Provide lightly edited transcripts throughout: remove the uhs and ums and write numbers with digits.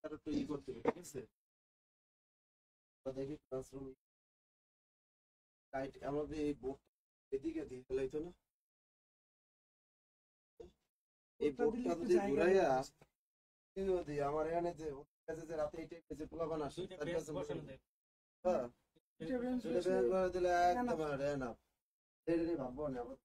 একটু ই করতে হবে, ঠিক আছে? দেখি ক্লাসরুম লাইট আমাদের এই বোর্ড এদিকে দিয়ে লাইতো না, এই বোর্ডটা যদি ঘুরাইয়া যদি আমার এখানে যে যে রাতে এই টাইপের যে পোলাপান আসে তার কাছে হ্যাঁ সেটা বের করে দিলে একদম এনাফ। এটা ভাববো না আবার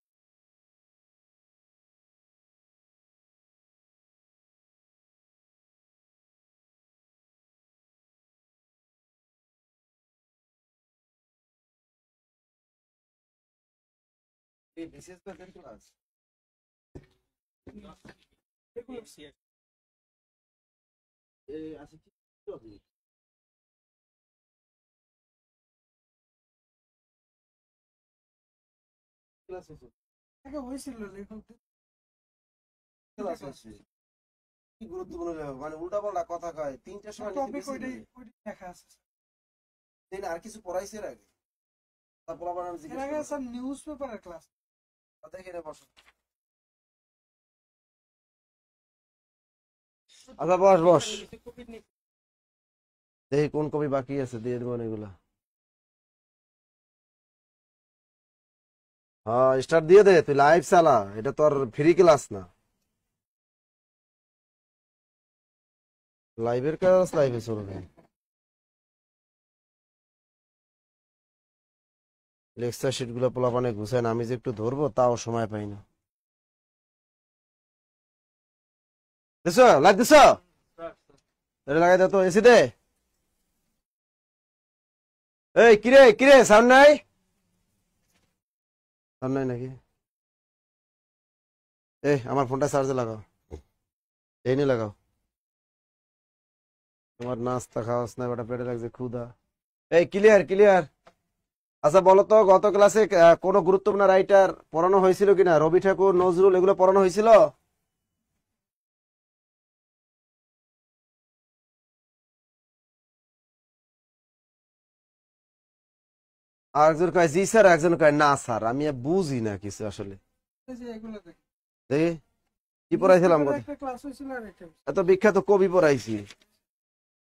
এই বিশেষ করে ক্লাস এই আছে কি হবে ক্লাস আছে আগে হয়েছিল লেখকদের ক্লাস আছে কি গুরুত্বপূর্ণ লেখক মানে উল্টা পাল্টা কথা কয় তিনটার সময় নিচে টপিক বেশি ওইটাই বলে ওইটাই লেখা আছে তাই না আর কিছু পড়াইছে এর আগে তারপর আবার আমি এর জিজ্ঞেস আগে করলাম স্যার নিউজ পেপারের ক্লাস দেখে রে বস আচ্ছা বস বস দেখি কোন কবি বাকি আছে দিয়ে দেবো এগুলা হ্যাঁ স্টার্ট দিয়ে দে তুই লাইভ চালা এটা তো আর ফ্রি ক্লাস না লাইভের কাজ লাইভে চলবে লেকচার শিট গুলো পোলাপানে গুছায় না আমি যে একটু ধরবো তাও সময় পাই না দিছো লাইভ দিছো এটা লাগাই দে তো এসি দে এই কিরে কিরে সাউন্ড নাই সাউন্ড নাই নাকি আমার ফোনটা চার্জে লাগাও এই নিয়ে লাগাও তোমার নাস্তা খাওয়াস না বেটা পেটে লাগছে ক্ষুধা এই ক্লিয়ার ক্লিয়ার আচ্ছা বলো তো গত ক্লাসে কোনো গুরুত্বপূর্ণ রাইটার পড়ানো হয়েছিল কিনা রবি ঠাকুর নজরুল এগুলো পড়ানো হয়েছিল আর একজন কয় জি স্যার একজন কয় না স্যার আমি আর বুঝি না কিছু আসলে এই যে এগুলো দেখি দেখি কি নিউজ পড়াইছিলাম পেপারে কত একটা ক্লাস হয়েছিল আর একটা এত বিখ্যাত কবি পড়াইছি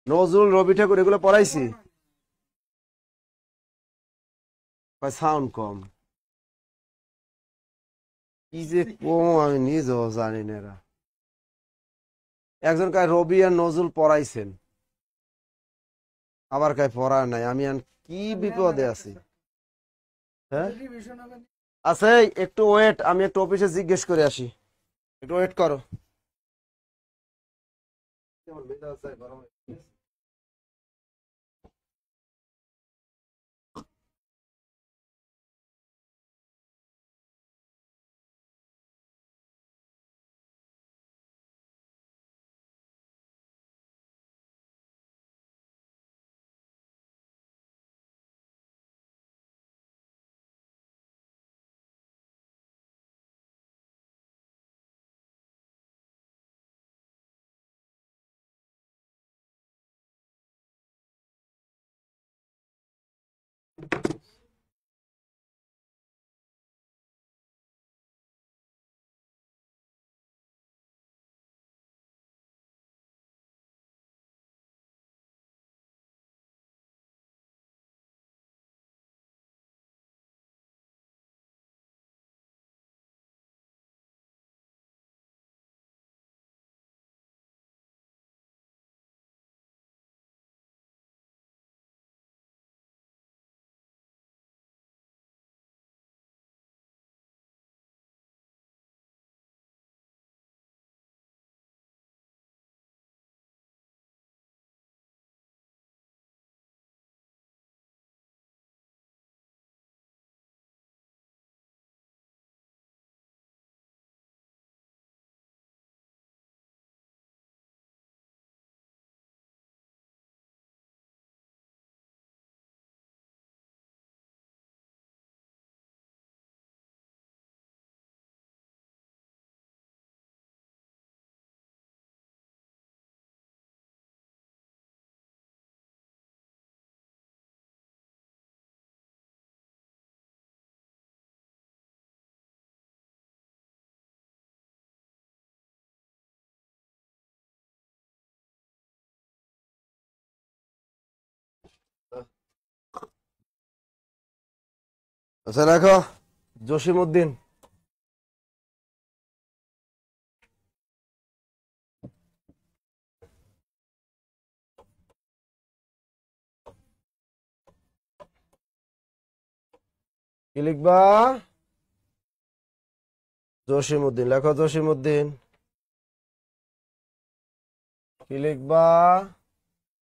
নজরুল রবি ঠাকুর এগুলো পড়াইছি সাউন্ড কম কি যে কম আমি নিজেও জানি না এরা একজন কয় রবি আর নজরুল পড়াইছেন আবার কয় পড়া নাই আমি আর কি বিপদে আছি হ্যাঁ রিভিশন হবে আচ্ছা এই একটু ওয়েট আমি একটু অফিসে জিজ্ঞেস করে আসি একটু ওয়েট করো আচ্ছা রাখো। জসিমউদ্দিন। কি লিখবা? জসিমউদ্দিন লেখো। জসিমউদ্দিন। কি লিখবা?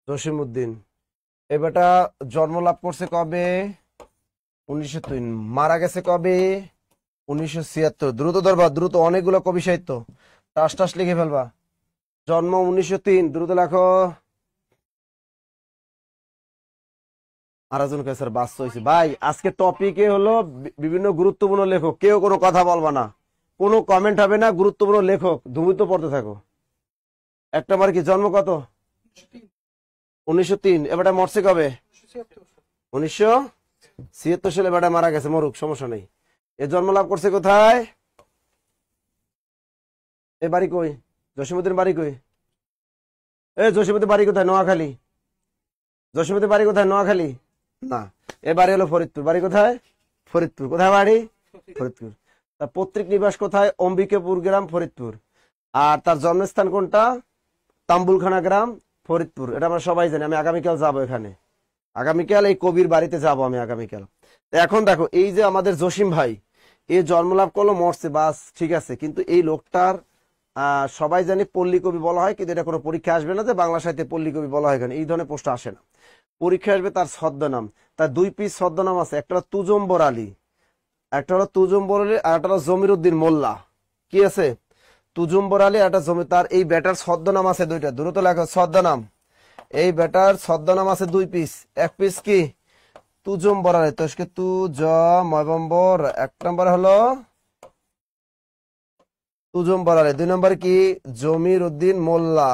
জসিমউদ্দিন। এ বেটা জন্ম লাভ করছে কবে? 1903। মারা গেছে কবে? 1976। দ্রুত ধরবা, দ্রুত, অনেকগুলো কবি সাহিত্য। টাস টাস লিখে ফেলবা। জন্ম 1903, দ্রুত লেখো। আরেকজন স্যার বাচ্চা হয়েছে ভাই। আজকে টপিকে হলো বিভিন্ন গুরুত্বপূর্ণ লেখক, কেউ কোনো কথা বলবা না, কোনো কমেন্ট হবে না। গুরুত্বপূর্ণ লেখক ধুমিত পড়তে থাকো। এক নম্বর কি জন্ম কত? 1903। এবারে মরছে কবে? 1976 সালে। বেটা মারা গেছে, মরুক, সমস্যা নেই। এ জন্ম লাভ করছে কোথায়? এ বাড়ি কই? জসীমউদ্দিন বাড়ি কই? এ জসীমউদ্দিন বাড়ি কোথায়? নোয়াখালী। জসীমউদ্দিন বাড়ি কোথায়? নোয়াখালী না, এ বাড়ি হলো ফরিদপুর। বাড়ি কোথায়? ফরিদপুর। কোথায় বাড়ি? ফরিদপুর। তার পৈতৃক নিবাস কোথায়? অম্বিকাপুর গ্রাম, ফরিদপুর। আর তার জন্মস্থান কোনটা? তাম্বুলখানা গ্রাম, ফরিদপুর। এটা আমরা সবাই জানি। আমি আগামীকাল যাবো এখানে, আগামীকাল এই কবির বাড়িতে যাব আমি আগামীকাল। এখন দেখো, এই যে আমাদের জসিম ভাই, এ জন্মলাভ করলো, মরছে, বাস ঠিক আছে, কিন্তু এই লোকটার সবাই জানি পল্লী কবি বলা হয়, কিন্তু এটা কোনো পরীক্ষা আসবে না যে বাংলা সাহিত্যে পল্লী কবি বলা হয়। এখানে এই ধরনের প্রশ্ন আসে না। পরীক্ষা আসবে তার ছদ্মনাম। তার দুই পিস ছদ্মনাম আছে, একটা হলো তুজম্বর আলী, একটা হলো তুজম্বর আলী, আর একটা হলো জমিরউদ্দিন মোল্লা। কি আছে? তুজম্বর আলী, একটা জমি। তার এই বেটার ছদ্মনাম আছে দুইটা, দ্রুত লেখো ছদ্মনাম। এই বেটার ছদ্মনাম আছে দুই পিস। এক পিস কি? তুজম্বর আলী, তোষকে তু জ ময়বম্বর। এক নম্বর হলো তুজম্বর আলী, দুই নম্বর কি? জমির উদ্দিন মোল্লা,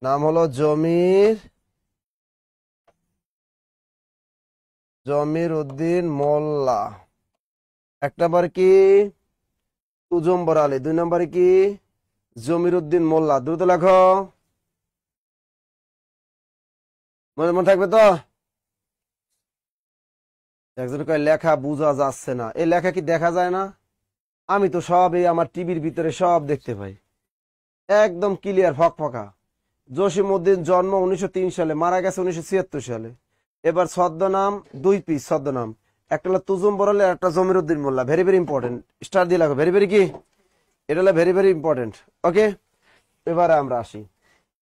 নাম হলো জমির উদ্দিন মোল্লা। এক নম্বর কি? তুজম্বর আলী। দুই নম্বর কি? জমির উদ্দিন মোল্লা। দ্রুত লেখো, মনে থাকবে তো? একজন কয় লেখা বোঝা যাচ্ছে না। এই লেখা কি দেখা যায় না? আমি তো সব এই আমার টিভির ভিতরে সব দেখতে পাই, একদম ক্লিয়ার, ফকফকা। জসিমউদ্দিন জন্ম 1903 সালে, মারা গেছে 1976 সালে। এবার ছদ্মনাম দুই পিস ছদ্মনাম, একটা হলো তুজুম্বর আলী, একটা জমিরউদ্দিন মোল্লা। ভেরি ভেরি ইম্পর্টেন্ট, স্টার দিয়ে লাগো। ভেরি ভেরি কি? এটা হলো ভেরি ভেরি ইম্পর্টেন্ট। ওকে, এবারে আমরা আসি।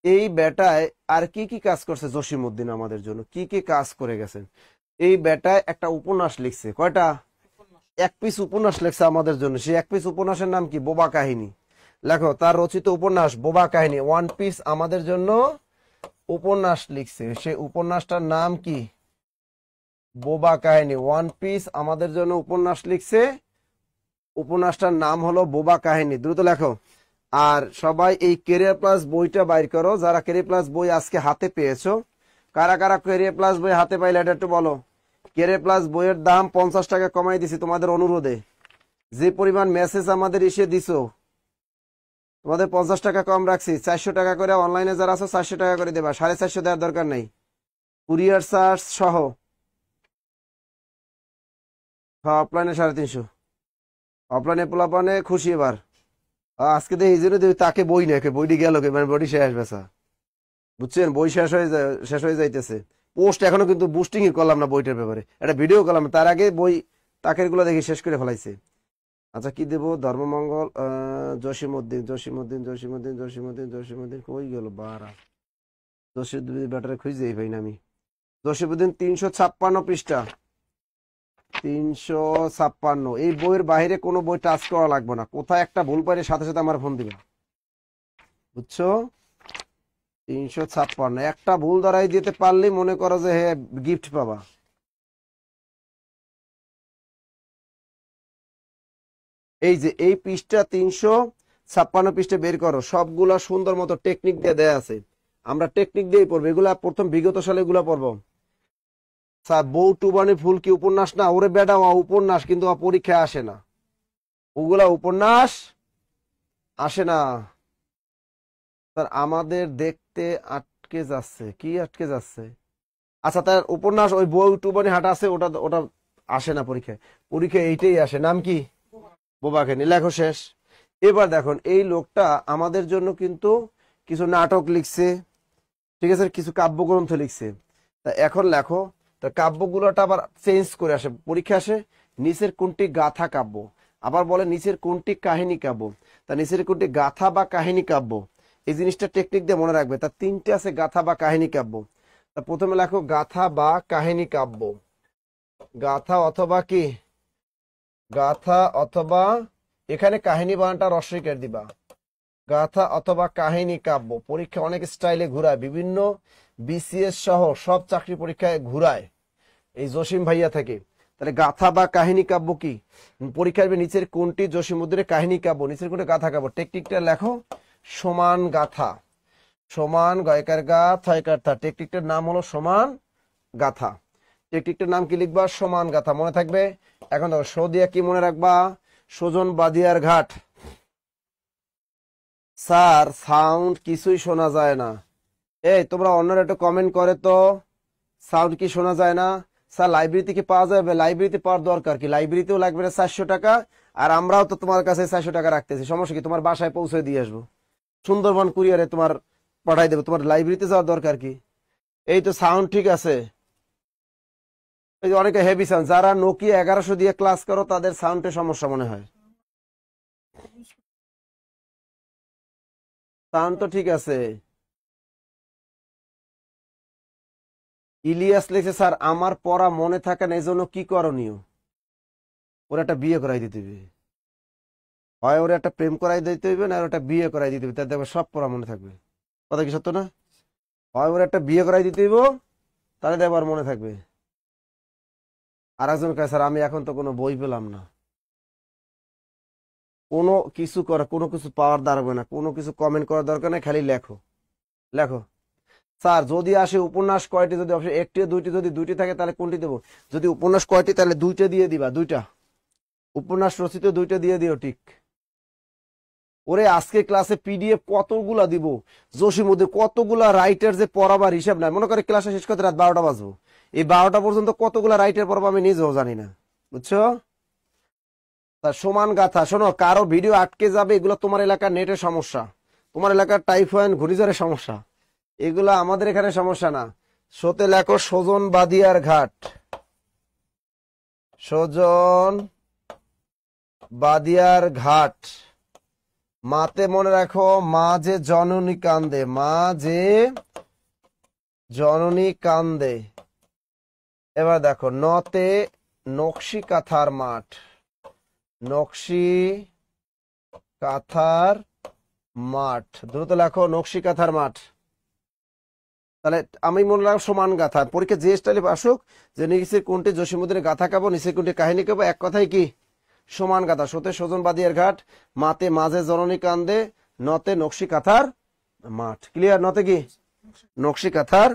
এই বেটায় আর কি কি কাজ করছে জসিমউদ্দিন আমাদের জন্য, কি কি কাজ করে গেছেন? এই বেটায় একটা উপন্যাস লিখছে। কয়টা? এক পিস উপন্যাস লিখছে আমাদের জন্য। সেই এক পিস উপন্যাসের নাম কি? বোবা কাহিনী। লেখো, তার রচিত উপন্যাস বোবা কাহিনী। ওয়ান পিস আমাদের জন্য উপন্যাস লিখছে, সেই উপন্যাসটার নাম কি? বোবা কাহিনী। ওয়ান পিস আমাদের জন্য উপন্যাস লিখছে, উপন্যাসটার নাম হলো বোবা কাহিনী। দ্রুত লেখো। আর সবাই এই ক্যারিয়ার প্লাস বইটা বাইর করো, যারা ক্যারিয়ার প্লাস বই আজকে হাতে পেয়েছো। কারা কারা ক্যারিয়ার প্লাস বই হাতে পাইলে এটা একটু বলো। ক্যারিয়ার প্লাস বইয়ের দাম 50 টাকা কমাই দিছি তোমাদের অনুরোধে। যে পরিমাণ মেসেজ আমাদের এসে দিছো, তোমাদের 50 টাকা কম রাখছি। 400 টাকা করে অনলাইনে যারা আছো 400 টাকা করে দেবা, 450 দেওয়ার দরকার নেই, কুরিয়ার চার্জ সহ। অফলাইনে 350, অফলাইনে পোলাপানে খুশি। এবার আজকে দেখি এই জন্য তাকে বই নেই, বইটি গেল, মানে বইটি শেষ বেচা, বুঝছেন? বই শেষ হয়ে যাইতেছে। পোস্ট এখনো কিন্তু বুস্টিং করলাম না বইটার ব্যাপারে, একটা ভিডিও করলাম, তার আগে বই তাকের গুলো দেখি শেষ করে ফেলাইছে। আচ্ছা কি দেবো? ধর্মমঙ্গল, জসিমউদ্দিন জসিমউদ্দিন জসিমউদ্দিন জসিমউদ্দিন জসিমউদ্দিন কই গেল বারা? জসিমউদ্দিন ব্যাটারে খুঁজেই পাই না আমি। জসিমউদ্দিন 356 পৃষ্ঠা, 356। এই বইয়ের বাইরে কোনো বই টাচ করা লাগবে না। কোথায় একটা ভুল পাইলে সাথে সাথে আমার ফোন দিবা, বুঝছো? 356, একটা ভুল দাঁড়াই দিতে পারলেই মনে করো যে হ্যাঁ গিফট পাবা। এই যে এই পৃষ্ঠা 356 পৃষ্ঠা বের করো, সবগুলা সুন্দর মতো টেকনিক দিয়ে দেয়া আছে। আমরা টেকনিক দিয়েই পড়বো এগুলা, প্রথম বিগত সালে এগুলা পড়বো। স্যার বউ টুবানি ফুল কি উপন্যাস না? ওরে বেটা, উপন্যাস, কিন্তু পরীক্ষায় আসে না, ওগুলা উপন্যাস আসে না। স্যার আমাদের দেখতে আটকে যাচ্ছে। কি আটকে যাচ্ছে? আচ্ছা, তার উপন্যাস ওই বউ টুবানি হাট আছে, ওটা ওটা আসে না পরীক্ষায়, পরীক্ষায় এইটাই আসে, নাম কি? বোবাখানি। লেখো শেষ। এবার দেখুন এই লোকটা আমাদের জন্য কিন্তু কিছু নাটক লিখছে, ঠিক আছে, কিছু কাব্যগ্রন্থ লিখছে। তা এখন লেখো, তা কাব্যগুলোটা আবার চেঞ্জ করে আসে পরীক্ষা আসে, নিচের কোনটি গাথা কাব্য, আবার বলে নিচের কোনটি কাহিনী কাব্য। তা নিচের কোনটি গাথা বা কাহিনী কাব্য, এই জিনিসটা টেকনিক দিয়ে মনে রাখবে। তা তিনটে আছে গাথা বা কাহিনী কাব্য। তা প্রথমে লেখো গাথা বা কাহিনী কাব্য। গাথা অথবা কি, গাথা অথবা, এখানে কাহিনী বানানটা রস্বইকার দিবা। গাথা অথবা কাহিনী কাব্য পরীক্ষা অনেক স্টাইলে ঘুরায়, বিভিন্ন বিসিএস সহ সব চাকরি পরীক্ষায় ঘুরায় এই জসিম ভাইয়া থেকে। তাহলে গাথা বা কাহিনী কাব্য কি, পরীক্ষা আসবে নিচের কোনটি জসিমউদ্দিনের কাহিনী কাব্য, নিচের কোনটি গাথা কাব্য। টেকনিকটা লেখো সমান গাথা, সমান গয়কার গা থয়কার থা, টেকনিকটার নাম হলো সমান গাথা। টেকনিকটার নাম কি লিখবা? সমান গাথা, মনে থাকবে। এখন দেখো সো দিয়া কি মনে রাখবা? সুজন বাদিয়ার ঘাট। স্যার সাউন্ড কিছুই শোনা যায় না। এই তোমরা অন্যরা একটু কমেন্ট করে তো, সাউন্ড কি শোনা যায় না? স্যার লাইব্রেরিতে কি পাওয়া যাবে? লাইব্রেরিতে পাওয়ার দরকার কি, লাইব্রেরিতেও লাগবে না 400 টাকা, আর আমরাও তো তোমার কাছে 400 টাকা রাখতেছি, সমস্যা কি? তোমার বাসায় পৌঁছে দিয়ে আসবো, সুন্দরবন কুরিয়ারে তোমার পাঠাই দেবো, তোমার লাইব্রেরিতে যাওয়ার দরকার কি? এই তো সাউন্ড ঠিক আছে। এই যে অনেকে হেভি সাউন্ড, যারা নোকিয়া 1100 দিয়ে ক্লাস করো তাদের সাউন্ডের সমস্যা মনে হয়। সাউন্ড তো ঠিক আছে। ইলিয়াস লিখছে স্যার আমার পড়া মনে থাকে না, এই জন্য কি করণীয়? ওর একটা বিয়ে করাই দিতে হবে, হয় ওর একটা প্রেম করাই দিতে হইবে, না ওর একটা বিয়ে করাই দিতে হবে, তার দেখবে সব পড়া মনে থাকবে। কথা কি সত্য না? হয় ওর একটা বিয়ে করাই দিতে হইব, তাহলে দেখবো আর মনে থাকবে। আর একজন কয় স্যার আমি এখন তো কোনো বই পেলাম না। কোনো কিছু করা, কোনো কিছু পাওয়ার দরকার না, কোনো কিছু কমেন্ট করার দরকার নেই, খালি লেখো লেখো। স্যার যদি আসে উপন্যাস কয়টি, যদি একটি দুইটি, যদি দুইটি থাকে তাহলে কোনটি দেবো? যদি উপন্যাস কয়টি তাহলে দুইটা দিয়ে দিবা, দুইটা উপন্যাস রচিত দুইটা দিয়ে দিও, ঠিক। ওরে আজকে ক্লাসে পিডিএফ কতগুলা দিব, জসিমউদ্দিন কতগুলা রাইটার যে পড়াবার হিসাব নাই। মনে করে ক্লাসে শেষ করতে রাত 12টা বাজবো, এই 12টা পর্যন্ত কতগুলা রাইটার পড়াবো আমি নিজেও জানি না, বুঝছো? তার সমান গাথা। শোনো, কারো ভিডিও আটকে যাবে, এগুলো তোমার এলাকার নেটের সমস্যা, তোমার এলাকার টাইফয়েড ঘূর্ণিঝড়ের সমস্যা, এগুলো আমাদের এখানে সমস্যা না। সোতে লেখো সজন বাদিয়ার ঘাট, সজন বাদিয়ার ঘাট। মাতে মনে রাখো মা যে জননী কান্দে, মা যে জননী কান্দে। এবার দেখো নতে নকশি কাথার মাঠ, নকশি কাথার মাঠ, দ্রুত লেখো নকশি কাথার মাঠ। তাহলে আমি মনে রাখবো সমান গাথা, পরীক্ষা যে স্টাইলে আসুক, যে নিচের কোনটি জসিমউদ্দিনের গাথা কাব্য, নিচের কোনটি কাহিনী কাব্য, এক কথাই কি সমান গাথা। সোতে সজন বাদিয়ার ঘাট, মাতে মাঝে জননী কান্দে, নতে নকশি কাথার মাঠ। ক্লিয়ার? নতে কি নকশি কাথার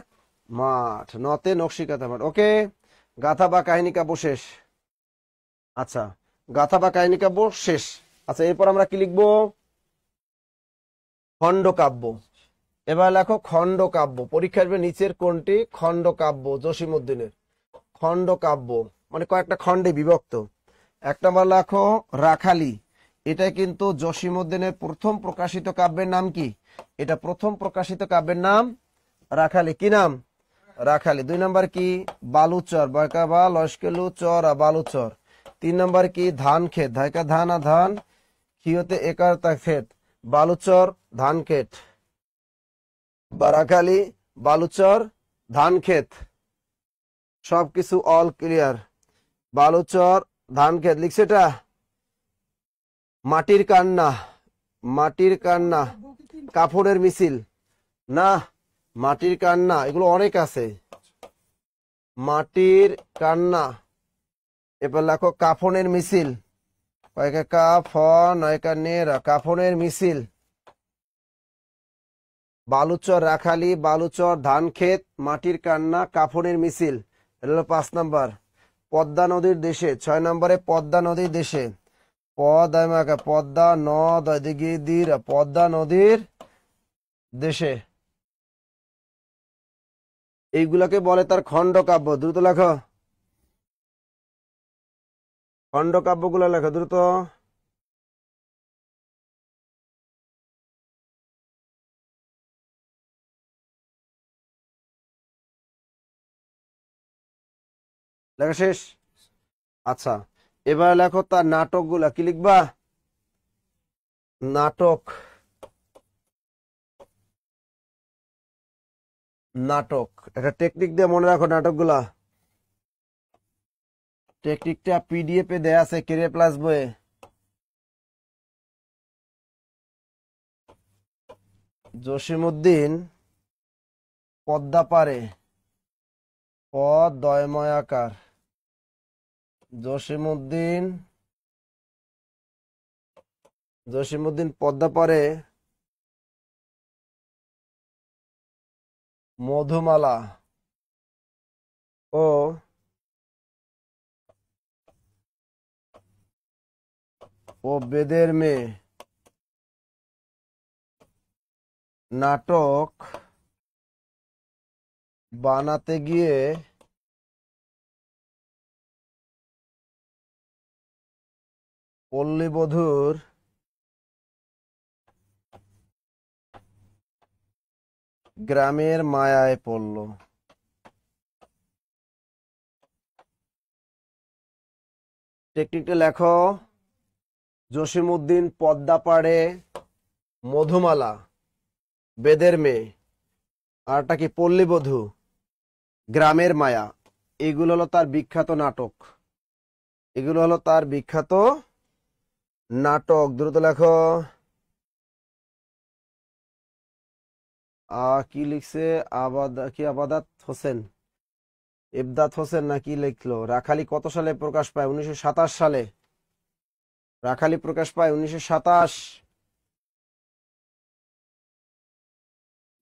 মাঠ, নতে নকশি কাথার মাঠ। ওকে, গাথা বা কাহিনী কাব্য শেষ। আচ্ছা, গাথা বা কাহিনী কাব্য শেষ। আচ্ছা, এরপর আমরা কি লিখবো? খণ্ডকাব্য। এবার লেখো খণ্ডকাব্য। পরীক্ষা আসবে নিচের কোনটি খণ্ডকাব্য জসিমউদ্দিনের। খণ্ডকাব্য মানে কয়েকটা খণ্ডে বিভক্ত। এক নম্বর লেখো রাখালি, এটা কিন্তু জসিমউদ্দিনের প্রথম প্রকাশিত কাব্যের নাম কি? এটা প্রথম প্রকাশিত কাব্যের নাম রাখালি। কি নাম? রাখালি। 2 নম্বর কি? বালুচর, বয়কা বা লস্কেলু চর বালুচর। 3 নম্বর কি? ধান ক্ষেত, ধাইকা ধান ধান, খিয়তে একার তা ক্ষেত, বালুচর ধান ক্ষেত। বারাখালী, বালুচর, ধান ক্ষেত, সবকিছু অল ক্লিয়ার। বালুচর, ধান ক্ষেত লিখছে এটা। মাটির কান্না, মাটির কান্না, কাফনের মিছিল না, মাটির কান্না, এগুলো অনেক আছে। মাটির কান্না। এবার লেখো কাফনের মিছিল, কয়েকা কাফন নয়কা নেরা, কাফনের মিছিল। বালুচর রাখালি, বালুচর ধান ক্ষেত, মাটির কান্না, কাফনের মিছিল। এটা হলো 5 নম্বর। পদ্মা নদীর দেশে, 6 নম্বরে পদ্মা নদীর দেশে, পদ্মা নদ পদ্মা নদীর দেশে, এইগুলাকে বলে তার খণ্ডকাব্য। দ্রুত লেখো। খণ্ডকাব্যগুলো লেখো দ্রুত। লেখা শেষ? আচ্ছা, এবার লেখো তার নাটকগুলা। কি লিখবা? নাটক। নাটক একটা টেকনিক দিয়ে মনে রাখো নাটকগুলা। টেকনিকটা পিডিএফ এ দেয়া আছে ক্যারিয়ার প্লাস বইয়ে। জসিমউদ্দিন পদ্মা পারে, পদ দয়ময়াকার। জসিমউদ্দিন পদ্মা পারে মধুমালা ও বেদের মেয়ে নাটক বানাতে গিয়ে পল্লীবধূর গ্রামের মায়ায় পড়ল। টেকনিকটা লেখো। জসিমউদ্দিন পদ্মা পাড়ে মধুমালা, বেদের মেয়ে, আরটা কি পল্লীবধূ, গ্রামের মায়া। এগুলো হলো তার বিখ্যাত নাটক। এগুলো হলো তার বিখ্যাত নাটক। দ্রুত লেখো। কি লিখছে? আবাদাত হোসেন, ইবদাত হোসেন না কি লিখলো? রাখালি কত সালে প্রকাশ পায়? 1927 সালে। রাখালি প্রকাশ পায় 1927।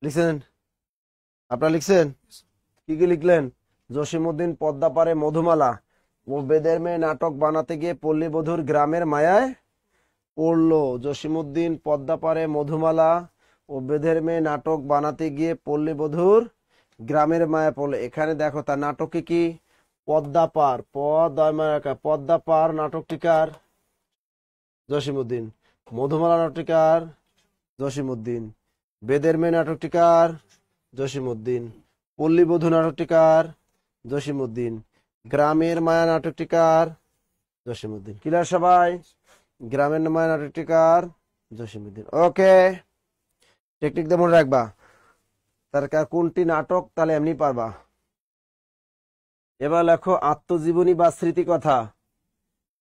লিখছেন? আপনারা লিখছেন? কি কি লিখলেন? জসিমউদ্দিন পদ্মা পারে মধুমালা ও বেদের মেয়ে নাটক বানাতে গিয়ে পল্লীবধূর গ্রামের মায়ায় পড়লো। জসিমউদ্দিন পদ্মা পারে মধুমালা ও বেদের মেয়ে নাটক বানাতে গিয়ে পল্লীবধূর গ্রামের মায়া পড়লো। এখানে দেখো তার নাটকে কি? পদ্মা পার, পদ্মা পার নাটকটিকার জসিমউদ্দিন, মধুমালা নাটকটিকার জসিমউদ্দিন, বেদের মেয়ে নাটকটিকার জসিমউদ্দিন, পল্লীবধূ নাটকটিকার জসিমউদ্দিন, গ্রামের মায়া নাটকটিকার জসিমউদ্দিন। ক্লিয়ার সবাই? গ্রামের মায়া নাটকটিকার জসিমউদ্দিন। ওকে, টেকনিক দিয়ে মনে রাখবা। তার কোনটি নাটক তাহলে এমনি পারবা। এবার লেখো আত্মজীবনী বা স্মৃতিকথা।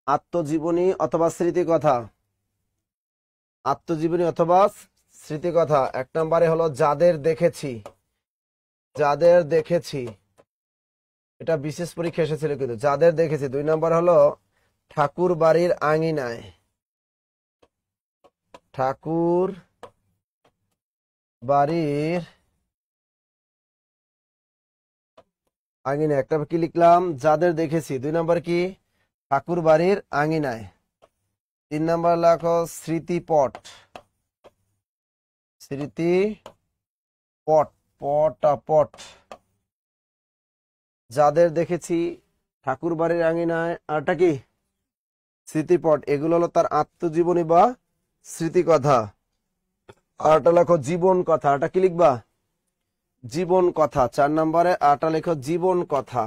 আত্মজীবনী অথবা স্মৃতিকথা। আত্মজীবনী অথবা স্মৃতিকথা। 1 নম্বরে হলো যাদের দেখেছি। যাদের দেখেছি, এটা বিশেষ পরীক্ষা এসেছিল কিন্তু। যাদের দেখেছি। 2 নম্বর হলো ঠাকুর বাড়ির আঙিনায়। ঠাকুর বাড়ির আঙিনায়। একটা কি লিখলাম? যাদের দেখেছি। 2 নম্বর কি? ঠাকুর বাড়ির আঙিনায়। 3 নম্বর লেখো স্মৃতিপট। স্মৃতিপট, পট। যাদের দেখেছি, ঠাকুর বাড়ির আঙিনায়, আরটা কি? স্মৃতিপট। এগুলো হলো তার আত্মজীবনী বা স্মৃতিকথা। আরটা লেখো জীবন কথা। আরটা কি লিখবা? জীবন কথা। 4 নম্বরে আরটা লেখো জীবন কথা।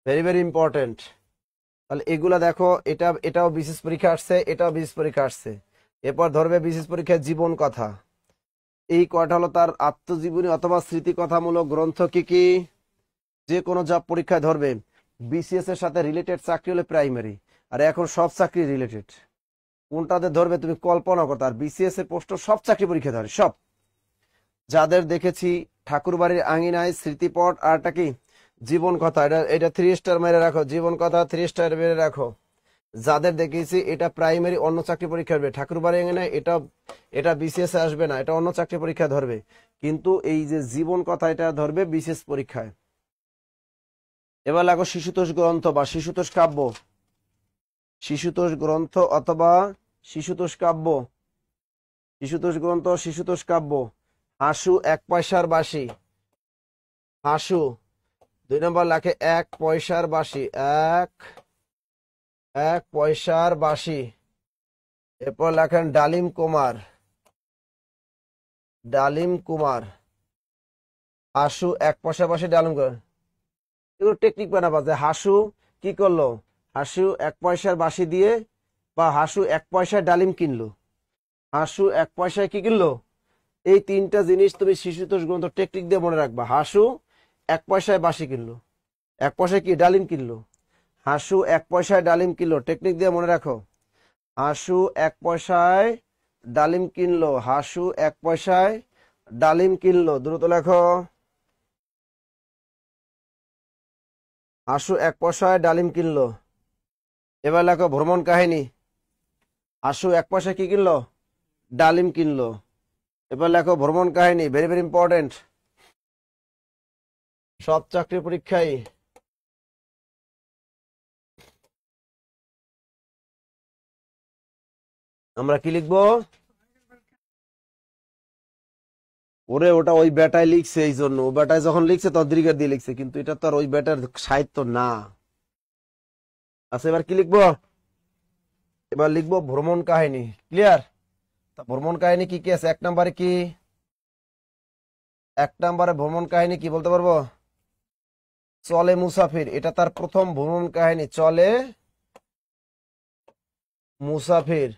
Very very important. তাহলে এগুলা দেখো। এটাও বিশেষ পরীক্ষা আসছে, এটাও বিশেষ পরীক্ষা আসছে। এরপর ধরবে বিশেষ পরীক্ষায় জীবন কথা। এই কয়টা হলো তার আত্মজীবনী অথবা স্মৃতিকথামূলক গ্রন্থ। কি কি? যে কোনো জব পরীক্ষায় ধরবে। বিসিএস এর সাথে রিলেটেড চাকরি হলে প্রাইমারি, আর এখন সব চাকরি রিলেটেড। কোনটাতে ধরবে তুমি কল্পনা করতে। আর বিসিএস এর পোস্ট সব চাকরি পরীক্ষা ধরে সব। যাদের দেখেছি, ঠাকুর বাড়ির আঙিনায়, স্মৃতিপট, আরটা কি? জীবন কথা। এটা 3 স্টার মেরে রাখো। জীবন কথা 3 স্টার মেরে রাখো। যাদের দেখেছি এটা প্রাইমারি অন্য চাকরি পরীক্ষা ধরবে। ঠাকুর বাড়ি আঙিনায় এটা বিসিএস এ আসবে না, এটা অন্য চাকরি পরীক্ষা ধরবে। কিন্তু এই যে জীবন কথা, এটা ধরবে বিশেষ পরীক্ষায়। এবার লাগো শিশুতোষ গ্রন্থ বা শিশুতোষ কাব্য। শিশুতোষ গ্রন্থ অথবা শিশুতোষ কাব্য। শিশুতোষ গ্রন্থ, শিশুতোষ কাব্য। হাসু 1 পয়সার বাঁশি। হাসু। 2 নম্বর লেখে 1 পয়সার বাঁশি। 1 1 পয়সার বাঁশি। এরপর লেখেন ডালিম কুমার। ডালিম কুমার। হাসু 1 পয়সার বাঁশি ডালিম কুমার। এগুলো টেকনিক বানাবা যে হাসু কি করলো, হাসু 1 পয়সার বাঁশি দিয়ে বা হাসু 1 পয়সায় ডালিম কিনলো, হাসু 1 পয়সায় কি কিনলো। এই 3টা জিনিস তুমি শিশুতোষ গ্রন্থ টেকনিক দিয়ে মনে রাখবা। হাসু 1 পয়সায় বাঁশি কিনলো, 1 পয়সায় কি ডালিম কিনলো। হাসু 1 পয়সায় ডালিম কিনলো, টেকনিক দিয়ে মনে রাখো। হাসু 1 পয়সায় ডালিম কিনলো, হাসু 1 পয়সায় ডালিম কিনলো, দ্রুত লেখো। হাসু 1 পয়সায় ডালিম কিনলো। এবার লেখো ভ্রমণ কাহিনী। হাসু 1 পয়সায় কি কিনলো, ডালিম কিনলো। এবার লেখো ভ্রমণ কাহিনী, ভেরি ভেরি ইম্পর্টেন্ট। সব চাকরি পরীক্ষায় আমরা কি লিখবো। ওরে ওটা ওই বেটায় লিখছে, এই জন্য ও বেটায় যখন লিখছে তদ্রিকার দিয়ে লিখছে, কিন্তু এটা তো আর ওই বেটার সাহিত্য না। আচ্ছা এবার কি লিখবো, এবার লিখবো ভ্রমণ কাহিনী। ক্লিয়ার। তা ভ্রমণ কাহিনী কি কি আছে, 1 নম্বরে কি, 1 নম্বরে ভ্রমণ কাহিনী কি বলতে পারবো, চলে মুসাফির, এটা তার প্রথম ভ্রমণ কাহিনী, চলে মুসাফির।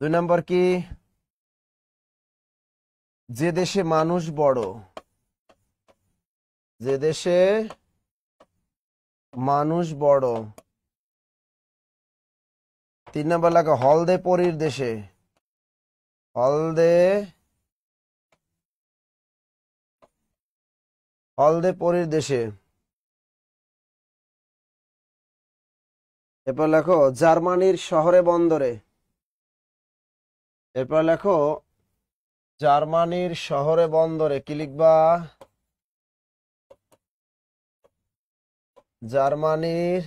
2 নম্বর কি, যে দেশে মানুষ বড়, যে দেশে মানুষ বড়। 3 নম্বর লেখা হলদে পরীর দেশে, হলদে হলদে পরীর দেশে। এরপর লেখো জার্মানির শহরে বন্দরে, এরপর লেখো জার্মানির শহরে বন্দরে, কি লিখবা, জার্মানির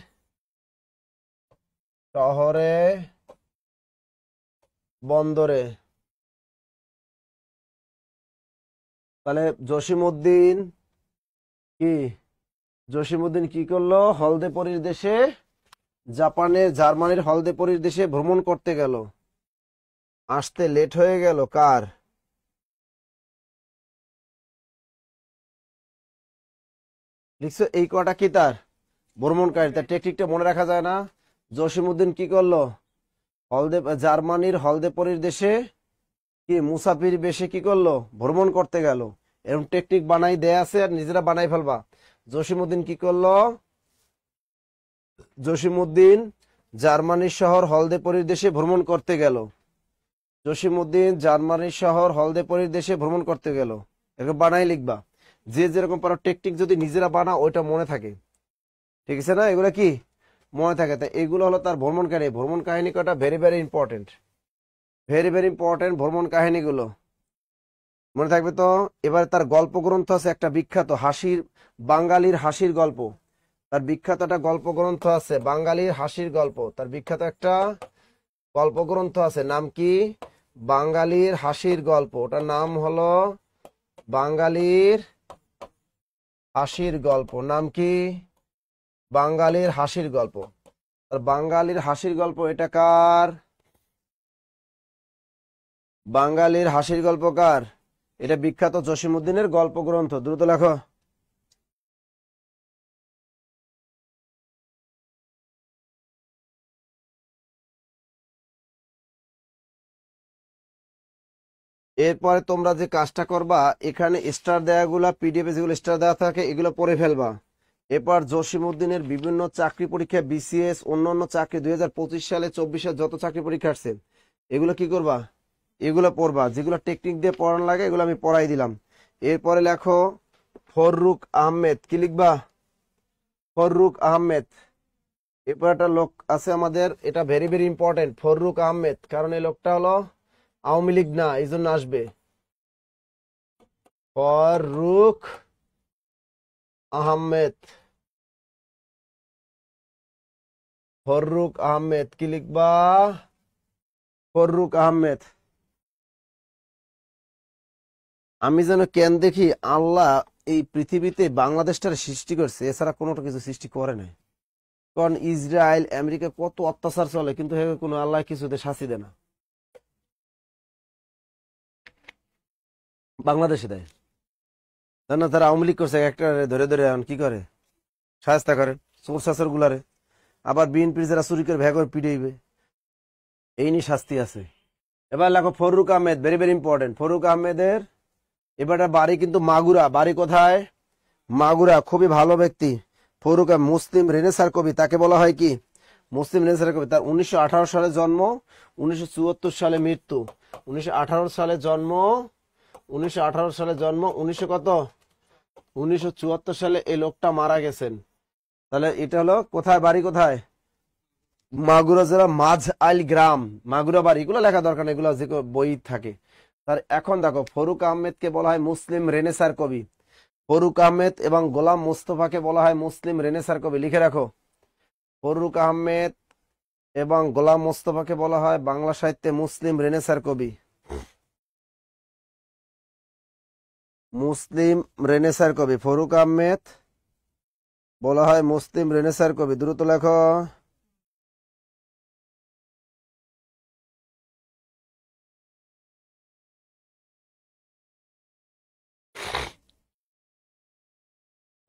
শহরে বন্দরে। তাহলে জসিমউদ্দিন কি, জসিমউদ্দিন কি করলো, হলদে পরীর দেশে, জার্মানির হলদে পরীর দেশে ভ্রমণ করতে গেল। আসতে লেট হয়ে গেল কার, লিখছো এই কটা কি তার ভ্রমণকারী। তার টেকনিকটা মনে রাখা যায় না। জসিমউদ্দিন কি করলো, জার্মানির হলদে পরীর দেশে কি মুসাফির বেশে কি করলো, ভ্রমণ করতে গেল। এরকম টেকনিক বানাই দেয়া আছে, আর নিজেরা বানাই ফেলবা। জসিমউদ্দিন কি করলো, জসিমউদ্দিন জার্মানির শহর হলদে পরীর দেশে ভ্রমণ করতে গেল। জসিমউদ্দিন জার্মানির শহর হলদে পরীর দেশে ভ্রমণ করতে গেল। এরকম বানাই লিখবা। যে যেরকম পারো টেকনিক যদি নিজেরা বানা ওইটা মনে থাকে, ঠিক আছে না, এগুলো কি মনে থাকে। তাই এগুলো হলো তার ভ্রমণ কাহিনী। ভ্রমণ কাহিনী কটা very very important, very very important ভ্রমণ কাহিনীগুলো মনে থাকবে তো। এবার তার গল্প গ্রন্থ আছে একটা বিখ্যাত, হাসির বাঙালির হাসির গল্প। তার বিখ্যাত একটা গল্প গ্রন্থ আছে, বাঙালির হাসির গল্প। তার বিখ্যাত একটা গল্প গ্রন্থ আছে, নাম কি, বাঙালির হাসির গল্প। ওটার নাম হলো বাঙালির হাসির গল্প। নাম কি, বাঙালির হাসির গল্প। আর বাঙালির হাসির গল্প এটা কার, বাঙালির হাসির গল্প কার, এটা বিখ্যাত জসিমউদ্দিনের গল্প গ্রন্থ। দ্রুত লেখো। এরপরে তোমরা যে কাজটা করবা, এখানে স্টার দেওয়াগুলা পিডিএফ যেগুলো স্টার দেওয়া থাকে এগুলো পড়ে ফেলবা। এরপর জসিমউদ্দিনের বিভিন্ন চাকরি পরীক্ষা, বিসিএস, অন্যান্য চাকরি 2025 সালে 24 যত চাকরি পরীক্ষা আসছে এগুলো কি করবা, এগুলো পড়বা। যেগুলো টেকনিক দিয়ে পড়ানো লাগে এগুলো আমি পড়াই দিলাম। এরপরে লেখো ফররুক আহমেদ, কি লিখবা, ফররুক আহমেদ। এরপর একটা লোক আছে আমাদের, এটা very very important, Farrukh Ahmed. কারণ এই লোকটা হলো আওয়ামী লীগ না, এই জন্য আসবে। ফররুক আহমেদ, ফররুক আহমেদ, কি লিখবা, ফররুক আহমেদ। আমি যেন কেন দেখি আল্লাহ এই পৃথিবীতে বাংলাদেশটার সৃষ্টি করছে, এছাড়া কোনোটা কিছু সৃষ্টি করে নাই। কারণ ইসরায়েল আমেরিকা কত অত্যাচার চলে, কিন্তু কোনো আল্লাহ কিছুতে শাস্তি দেয় না। বাংলাদেশে দেয় না, তারা আওয়ামী লীগ করছে, একটা ধরে ধরে এখন কি করে, শায়েস্তা করে চোর শাসর গুলারে। আবার বিএনপির যারা চুরি করে ভ্যাগ করে পিটাইবে, এই নিয়ে শাস্তি আছে। এবার দেখো Faruk Ahmed, very very important. Faruk আহমেদের এবার বাড়ি কিন্তু মাগুরা। বাড়ি কোথায়? মাগুরা। খুবই ভালো ব্যক্তি ফরুক মুসলিম রেনেসার কবি, তাকে বলা হয় কি মুসলিম রেনেসার কবি। তার 1918 সালে জন্ম, 1974 সালে মৃত্যু। 1918 সালে জন্ম, 1918 সালে জন্ম, 1974 সালে এই লোকটা মারা গেছেন। তাহলে এটা হলো কোথায়, বাড়ি কোথায়? মাগুরা জেলা মাঝ আইল গ্রাম, মাগুরা বাড়ি। এগুলো লেখা দরকার নেই, এগুলো যে বই থাকে তার। এখন দেখো ফরুক আহমেদকে বলা হয় মুসলিম রেনেসার কবি। ফরুক আহমেদ এবং গোলাম মোস্তফাকে বলা হয় মুসলিম রেনেসার কবি, লিখে রাখো। ফরুক আহমেদ এবং গোলাম মোস্তফাকে বলা হয় বাংলা সাহিত্যে মুসলিম রেনেসার কবি। মুসলিম রেনেসার কবি ফরুক আহমেদ বলা হয় মুসলিম রেনেসার কবি। দ্রুত লেখো।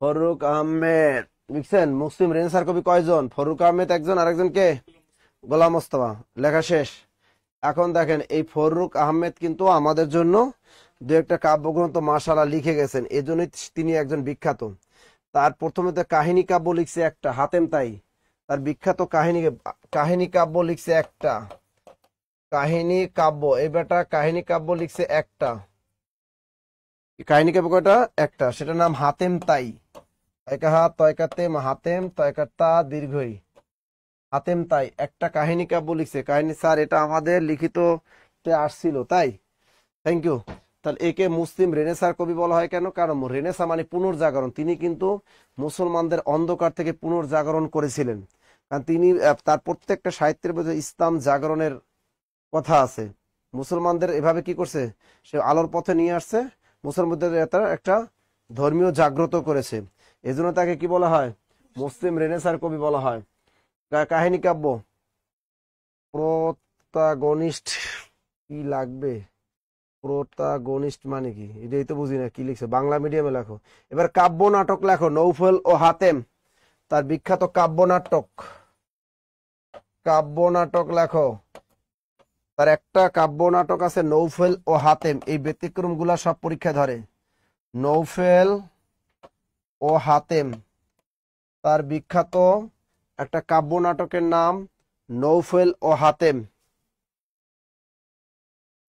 ফরুক আহমেদ লিখছেন। মুসলিম রেনেসার কবি কয়জন? ফরুক আহমেদ একজন, আরেকজন কে? গোলাম মোস্তফা। লেখা শেষ। এখন দেখেন এই ফরুক আহমেদ কিন্তু আমাদের জন্য দু একটা কাব্যগ্রন্থ মাশাআল্লাহ লিখে গেছেন, এজন্যই তিনি একজন বিখ্যাত। তার প্রথমে তো কাহিনী কাব্য লিখছে একটা, হাতেম তাই। তার বিখ্যাত কাহিনী কাব্য লিখছে একটা, কাহিনী কাব্য। এই বেটা কাহিনী কাব্য লিখছে একটা। কাহিনী কাব্য কয়টা? একটা। সেটার নাম হাতেম তাই। হাতেম তয়কাতা দীর্ঘই, হাতেম তাই একটা কাহিনী কাব্য লিখছে। কাহিনী স্যার এটা আমাদের লিখিত আসছিল, তাই থ্যাংক ইউ। তাহলে একে মুসলিম রেনেসার কবি বলা হয় কেন? কারণ রেনেসা মানে পুনর্জাগরণ। তিনি কিন্তু মুসলমানদের অন্ধকার থেকে পুনর্জাগরণ করেছিলেন। কারণ তিনি তার প্রত্যেকটা সাহিত্যের মধ্যে ইসলাম জাগরণের কথা আছে। মুসলমানদের এভাবে কি করছে, সে আলোর পথে নিয়ে আসছে, মুসলমানদের একটা ধর্মীয় জাগ্রত করেছে। এজন্য তাকে কি বলা হয়? মুসলিম রেনেসার কবি বলা হয়। কাহিনী কাব্য প্রোটাগনিস্ট কি লাগবে? প্রোটাগনিস্ট মানে কি? এটাই তো বুঝি না কি লিখছে, বাংলা মিডিয়ামে লেখো। এবার কাব্য নাটক লেখো। নৌফল ও হাতেম, তার বিখ্যাত কাব্য নাটক লেখো। তার একটা কাব্য নাটক আছে নৌফেল ও হাতেম। এই ব্যতিক্রম গুলা সব পরীক্ষায় ধরে। নৌফেল ও হাতেম, তার বিখ্যাত একটা কাব্য নাটকের নাম নৌফেল ও হাতেম।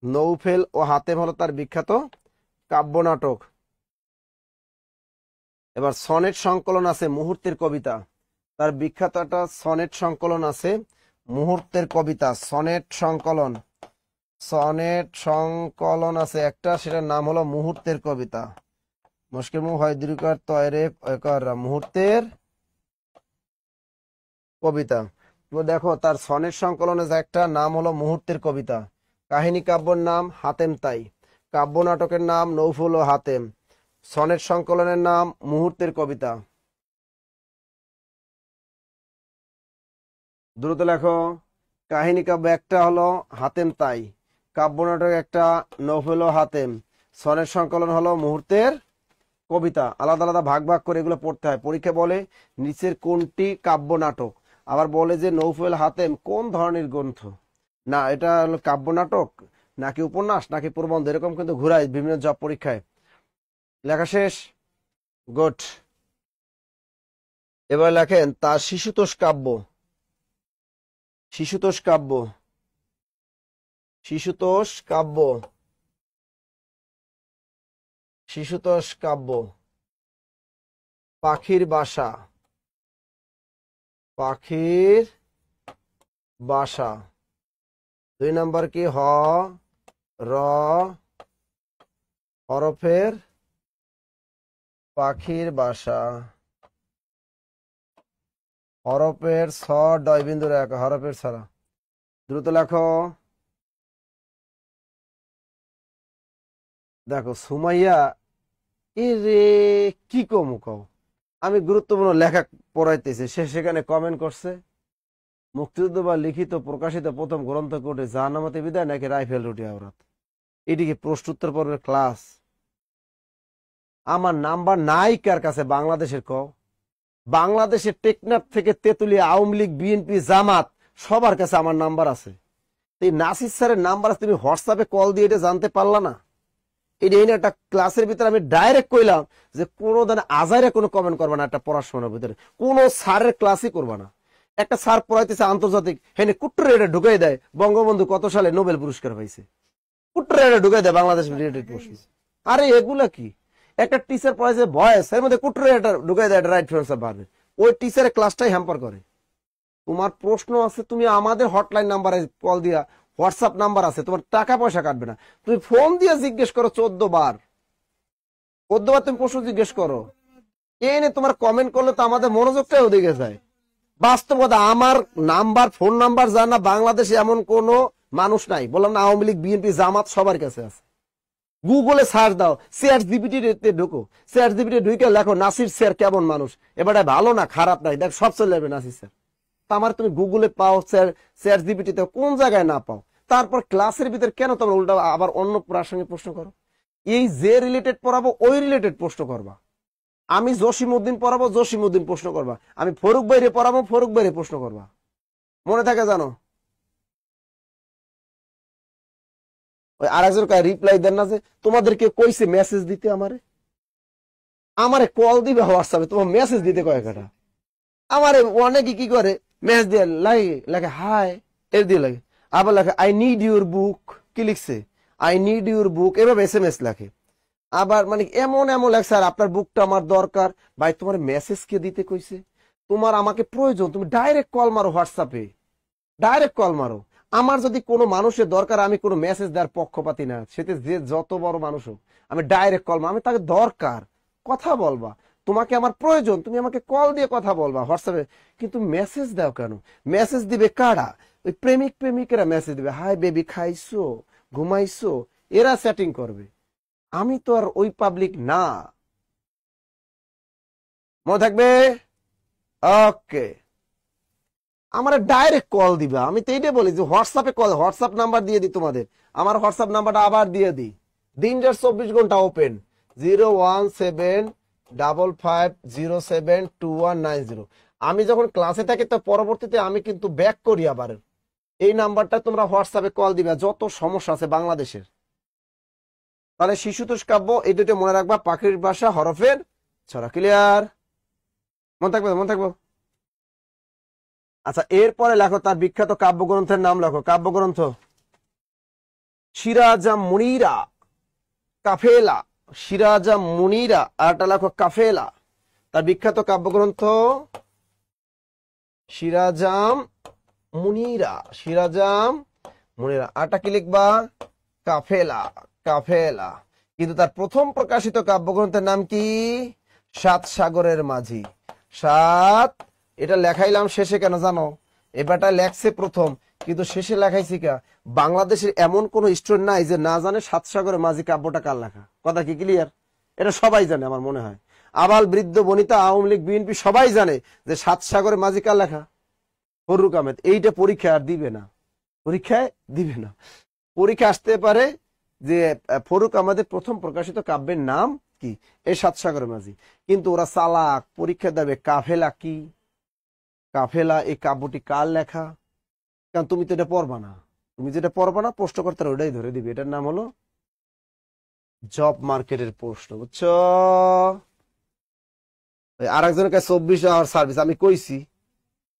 নৌফেল ও হাতেম হলো তার বিখ্যাত কাব্য নাটক। এবার সনেট সংকলন আছে মুহূর্তের কবিতা। তার বিখ্যাত একটা সনেট সংকলন আছে মুহূর্তের কবিতা। সনেট সংকলন আছে একটা, সেটার নাম হলো মুহূর্তের কবিতা। মুশকিল মুহ হয় দীর্ঘকার তয়রে মুহূর্তের কবিতা। তো দেখো তার সনেট সংকলনে একটা নাম হলো মুহূর্তের কবিতা। কাহিনী কাব্যের নাম হাতেম তাই, কাব্য নাটকের নাম নৌফুল ও হাতেম, সনেট সংকলনের নাম মুহূর্তের কবিতা। দ্রুত লেখো। কাহিনী কাব্য একটা হলো হাতেম তাই, কাব্য নাটক একটা নৌফুল ও হাতেম, সনেট সংকলন হলো মুহূর্তের কবিতা। আলাদা আলাদা ভাগ ভাগ করে এগুলো পড়তে হয়। পরীক্ষা বলে নিচের কোনটি কাব্য নাটক, আবার বলে যে নৌফেল হাতেম কোন ধরনের গ্রন্থ। না এটা হলো কাব্য নাটক নাকি উপন্যাস নাকি প্রবন্ধ, এরকম কিন্তু ঘুরায় বিভিন্ন জব পরীক্ষায়। লেখা শেষ? গুড। এবার লেখেন তার শিশুতোষ কাব্য। শিশুতোষ কাব্য পাখির বাসা। দুই নাম্বার কি? হরফের পাখির বাসা। হরফের ডয় বিন্দু রেখা, হরফের ছাড়া। দ্রুত লেখো। দেখো সুমাইয়া এ রে কি কমু কও, আমি গুরুত্বপূর্ণ লেখা পড়াইতেছি, সে সেখানে কমেন্ট করছে মুক্তিযুদ্ধ বা লিখিত প্রকাশিত প্রথম গ্রন্থ কোটে জাহান্নামতে বিদায় নাকি রাইফেল রুটি আওরাত। এটি কি প্রশ্নোত্তর পর্বের ক্লাস? আমার নাম্বার নাই কার কাছে বাংলাদেশের কও? বাংলাদেশের টেকনাফ থেকে তেতুলিয়া, আওয়ামী লীগ, বিএনপি, জামাত সবার কাছে আমার নাম্বার আছে। এই নাসির স্যারের নাম্বার আছে, তুমি হোয়াটসঅ্যাপে কল দিয়ে এটা জানতে পারলা না? এটা এই একটা ক্লাসের ভিতরে আমি ডাইরেক্ট কইলাম যে কোনো দিন আজাইরা কোনো কমেন্ট করবা না, একটা পড়াশোনার ভিতরে কোনো স্যারের ক্লাসই করবা না। একটা স্যার পড়াইতেছে আন্তর্জাতিক, হেনে কুট্টুরে এটা ঢুকাই দেয় বঙ্গবন্ধু কত সালে নোবেল পুরস্কার পাইছে, কুট্টুরে এটা ঢুকাই দেয় বাংলাদেশ রিলেটেড প্রশ্ন। আরে এগুলা কি? একটা টিচার পড়াইছে ভয়েস, এর মধ্যে কুট্টুরে এটা ঢুকাই দেয় রাইট ফ্রেন্ডস বাড়বে, ওই টিচারের ক্লাসটাই হ্যাম্পার করে। তোমার প্রশ্ন আছে, তুমি আমাদের হটলাইন নাম্বারে কল দিয়া, হোয়াটসঅ্যাপ নাম্বার আছে, তোমার টাকা পয়সা কাটবে না, তুমি ফোন দিয়ে জিজ্ঞেস করো 14 বার তুমি প্রশ্ন জিজ্ঞেস করো। এনে তোমার কমেন্ট করলে তো আমাদের মনোযোগটাও দিকে যায়। বাস্তবতা আমার নাম্বার, ফোন নাম্বার জানা বাংলাদেশে এমন কোন মানুষ নাই। বললাম না, আওয়ামী লীগ, বিএনপি, জামাত সবার কাছে আছে। গুগলে সার্চ দাও, চ্যাট জিপিটি ঢুকো, চ্যাট জিপিটি ঢুকে লেখো নাসির স্যার কেমন মানুষ, এবারে ভালো না খারাপ নাই, দেখ সব চলে যাবে নাসির স্যার। আমার তুমি গুগলে পাও, চ্যাট জিপিটিতে কোন জায়গায় না পাও। তারপর ক্লাসের ভিতরে কেন তোমরা উল্টা আবার অন্য প্রাসঙ্গিক প্রশ্ন করো? এই যে রিলেটেড পড়াবো ওই রিলেটেড প্রশ্ন করবা। আমি জসিমউদ্দিন পড়াবো, জসিমউদ্দিন প্রশ্ন করবা। আমি ফরুক ভাইরে পড়াবো, ফরুক ভাইরে প্রশ্ন করবা। মনে থাকে জানো? ওই আরেকজন রিপ্লাই দেন না যে তোমাদেরকে কইছে মেসেজ দিতে, আমারে কল দিবে হোয়াটসঅ্যাপে, তোমার মেসেজ দিতে কয়েকটা। আমারে অনেকে কি করে মেসেজ দিয়ে লাগে হাই এর দিয়ে লাগে, আবার লেখে আই নিড ইউর বুক, কি লিখছে আই নিড ইউর বুক, এভাবে SMS লেখে। আবার মানে এমন লেখছে আর আপনার বুকটা আমার দরকার। ভাই তোমার মেসেজ কে দিতে কইছে? তোমার আমাকে প্রয়োজন, তুমি ডাইরেক্ট কল মারো, হোয়াটসঅ্যাপে ডাইরেক্ট কল মারো। আমার যদি কোনো মানুষের দরকার, আমি কোনো মেসেজ দেওয়ার পক্ষপাতি না, সেটা যে যত বড় মানুষ হোক, আমি ডাইরেক্ট কল মারো। আমি তাকে দরকার, কথা বলবা, তোমাকে আমার প্রয়োজন, তুমি আমাকে কল দিয়ে কথা বলবা হোয়াটসঅ্যাপে। কিন্তু মেসেজ দাও কেন? মেসেজ দিবে কারা? ওই প্রেমিক প্রেমিকেরা মেসেজ দিবে, হাই বেবি খাইছো, ঘুমাইছো, এরা সেটিং করবে। আমি তো আর ওই পাবলিক না, মনে থাকবে। ওকে, আমার ডাইরেক্ট কল দিবা। আমি তো এইটাই বলি যে হোয়াটসঅ্যাপে কল, হোয়াটসঅ্যাপ নাম্বার দিয়ে দিই তোমাদের। আমার হোয়াটসঅ্যাপ নাম্বারটা আবার দিয়ে দিই, দিনটার 24 ঘন্টা ওপেন, 01755072190। আমি যখন ক্লাসে থাকি তো পরবর্তীতে আমি কিন্তু ব্যাক করি আবার। এই নাম্বারটা তোমরা হোয়াটসঅ্যাপে কল দিবা, যত সমস্যা আছে বাংলাদেশের। তাহলে শিশুতোষ কাব্য এই দুটো মনে রাখবা, পাখির ভাষা, হরফের ছড়া। ক্লিয়ার? মনে থাকবে, মনে থাকবো। আচ্ছা, এরপরে লেখো তার বিখ্যাত কাব্যগ্রন্থের নাম লেখো। কাব্যগ্রন্থ সিরাজা মুনিরা কাফেলা, সিরাজা মুনিরা, আরটা লেখো কাফেলা। তার বিখ্যাত কাব্যগ্রন্থ সিরাজাম মুনিরা, সিরাজাম মুনিরা, আরটা কি লিখবা? কাফেলা, কাফেলা। কিন্তু তার প্রথম প্রকাশিত কাব্যগ্রন্থের নাম কি? সাত সাগরের মাঝি। সাত, এটা লেখাইলাম শেষে কেন জানো? এবারটা লেখছে প্রথম, কিন্তু শেষে লেখাইছি কা বাংলাদেশের এমন কোন স্টুডেন্ট নাই যে না জানে সাত সাগরের মাঝি কাব্যটা কার লেখা। কথা কি ক্লিয়ার? এটা সবাই জানে আমার মনে হয়। আবাল বৃদ্ধ বনিতা, আওয়ামী লীগ, বিএনপি সবাই জানে যে সাত সাগরের মাঝি কার লেখা, ফররুক আহমেদ। এইটা পরীক্ষা আর দিবে না, পরীক্ষায় দিবে না। পরীক্ষা আসতে পারে যে ফররুক আহমেদের প্রথম প্রকাশিত কাব্যের নাম কি, এই সাত সাগরের মাঝি। কিন্তু ওরা চালাক, পরীক্ষা দেবে কাফেলা কি, কাফেলা এই কাব্যটি কার লেখা। কারণ তুমি তো এটা পড়বা না, তুমি যেটা পড়বা না প্রশ্নকর্তারা ওটাই ধরে দিবে। এটার নাম হলো জব মার্কেটের প্রশ্ন, বুঝছো? আর একজনের কাছে 24 আওয়ার সার্ভিস। আমি কইছি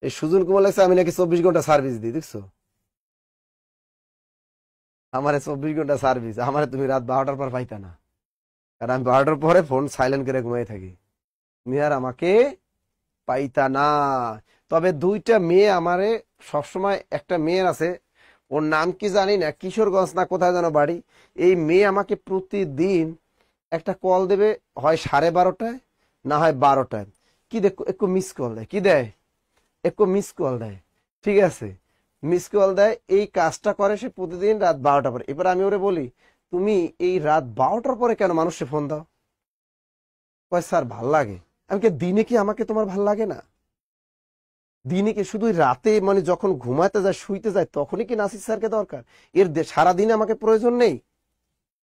এই সুজন কুমার লাগছে আমি নাকি 24 ঘন্টা সার্ভিস দিই, দেখছো? আমার 24 ঘন্টা সার্ভিস, আমার তুমি রাত 12টার পর পাইতা না, কারণ আমি 12টার পরে ফোন সাইলেন্ট করে ঘুমিয়ে থাকি। তুমি আর আমাকে পাইতা না। তবে দুইটা মেয়ে আমারে সবসময়, একটা মেয়ের আছে, ওর নাম কি জানি না, কিশোরগঞ্জ না কোথায় যেন বাড়ি। এই মেয়ে আমাকে প্রতিদিন একটা কল দেবে, হয় 12:30টায় না হয় 12টায়। কি দেখ, একটু মিস কল দেয়, কি দেয়, একটু মিস কল দেয়, ঠিক আছে, মিস কল দেয়। এই কাজটা করে সে প্রতিদিন রাত 12টার পরে। এবার আমি ওরে বলি, তুমি এই রাত 12টার পরে কেন মানুষকে ফোন দাও? কয় স্যার ভাল লাগে। আমি কি দিনে কি আমাকে তোমার ভাল লাগে না? দিনে কি শুধু রাতে মানে যখন ঘুমাতে যায় শুইতে যায় তখনই কি নাসির স্যারকে দরকার? সারাদিনে আমাকে প্রয়োজন নেই?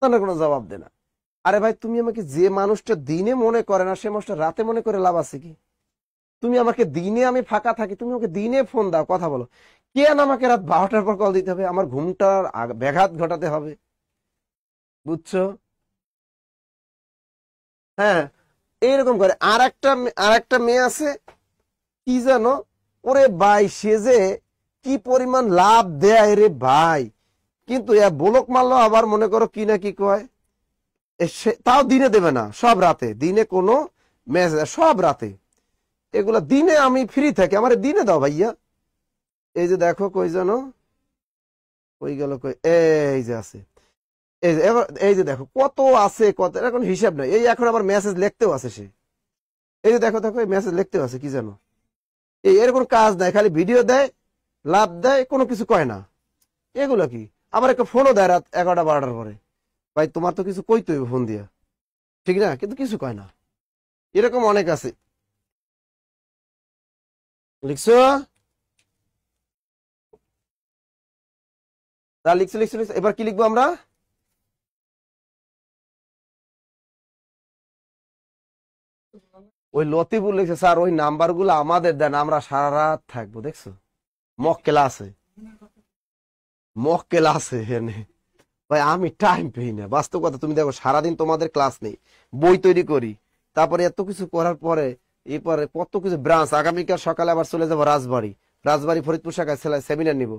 না, কোনো জবাব দে না। আরে ভাই, তুমি আমাকে যে মানুষটা দিনে মনে করে না সে মানুষটা রাতে মনে করে লাভ আছে কি? তুমি আমাকে দিনে, আমি ফাঁকা থাকি, তুমি আমাকে দিনে ফোন দাও, কথা বলো, কেন আমাকে রাত 12টার পর কল দিতে হবে? আমার ঘুমটার ব্যাঘাত ঘটাতে হবে, বুঝছো? হ্যাঁ, এইরকম করে আর একটা মেয়ে আছে, কি জানো, ওরে ভাই সে যে কি পরিমাণ লাভ দেয় রে ভাই, কিন্তু ব্লক মারলো আবার মনে করো কি না কি কয়, তাও দিনে দেবে না, সব রাতে, দিনে কোনো মেসেজ, সব রাতে। এগুলা দিনে আমি ফ্রি থাকি, আমার দিনে দাও ভাইয়া। এই যে দেখো কই জানো, কই গেল, কই, এই যে আছে, এই যে এবার এই যে দেখো কত আছে, কত, এখন হিসাব নাই। এই এখন আবার মেসেজ লিখতেও আছে সে, এই যে দেখো দেখো এই মেসেজ লিখতেও আছে, কি জানো, এর কোনো কাজ নাই, খালি ভিডিও দেয়, লাভ দেয়, কোনো কিছু কয় না। এগুলো কি, আবার একটা ফোনও দেয় রাত 11টা 12টার পরে। ভাই তোমার তো কিছু কইতে হইবে ফোন দিয়া, ঠিক না? কিন্তু কিছু কয় না। এরকম অনেক আছে। লিখছো? তা লিখছো লিখছো লিখছো, এবার কি লিখবো আমরা? ওই লতিফুল লিখছে, স্যার ওই নাম্বার গুলো আমাদের দেন, আমরা সারা রাত থাকবো। দেখছো, মক্কেলা আছে, মক্কেলা আছে এনে। ভাই আমি টাইম পেই না, বাস্তব কথা। তুমি দেখো সারাদিন তোমাদের ক্লাস নেই, বই তৈরি করি, তারপরে এত কিছু করার পরে এরপরে কত কিছু ব্রাঞ্চ, আগামীকাল সকালে আবার চলে যাবো রাজবাড়ি, রাজবাড়ি ফরিদপুর শাখায় সেমিনার নিব।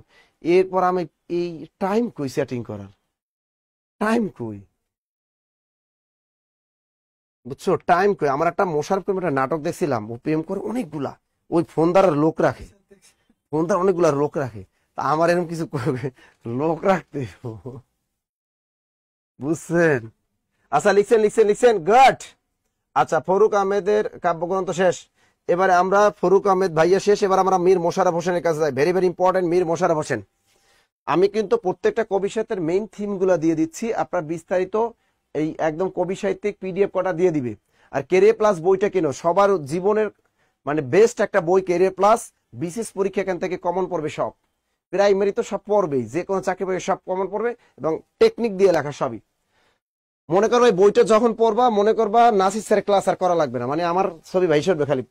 এরপর আমি এই টাইম কই সেটিং করার, টাইম কই, বুঝছো? টাইম কই। আমার একটা মোশাররফ করিম একটা নাটক দেখছিলাম, ও প্রেম করে অনেকগুলা, ওই ফোনদারের লোক রাখে, ফোনদার অনেকগুলা লোক রাখে, তা আমার এরকম কিছু করবে লোক রাখতে, বুঝছেন? আচ্ছা লিখছেন লিখছেন লিখছেন, গুড। আচ্ছা, ফরুক আহমেদের কাব্যগ্রন্থ শেষ, এবারে আমরা ফরুক আহমেদ ভাইয়া শেষ, এবার আমরা মীর মোশাররফ হোসেনের কাছে যাই। Very very important, Mir Mosharraf Hossain. আমি কিন্তু প্রত্যেকটা কবি সাহিত্যের মেইন থিম গুলা দিয়ে দিচ্ছি, আপনার বিস্তারিত এই একদম কবি সাহিত্যিক পিডিএফ কটা দিয়ে দিবে। আর কেরিয়ার প্লাস বইটা কেন, সবার জীবনের মানে বেস্ট একটা বই কেরিয়ার প্লাস। বিশেষ পরীক্ষা এখান থেকে কমন পড়বে সব, প্রাইমারি তো সব পড়বেই, যে কোনো চাকরি পরীক্ষা সব কমন পড়বে, এবং টেকনিক দিয়ে লেখা সবই। মনে করো এই বইটা যখন পড়বা মনে করবা নাসির স্যারের ক্লাস আর করা লাগবে না, মানে আমার ছবি ভাই সরবে খালি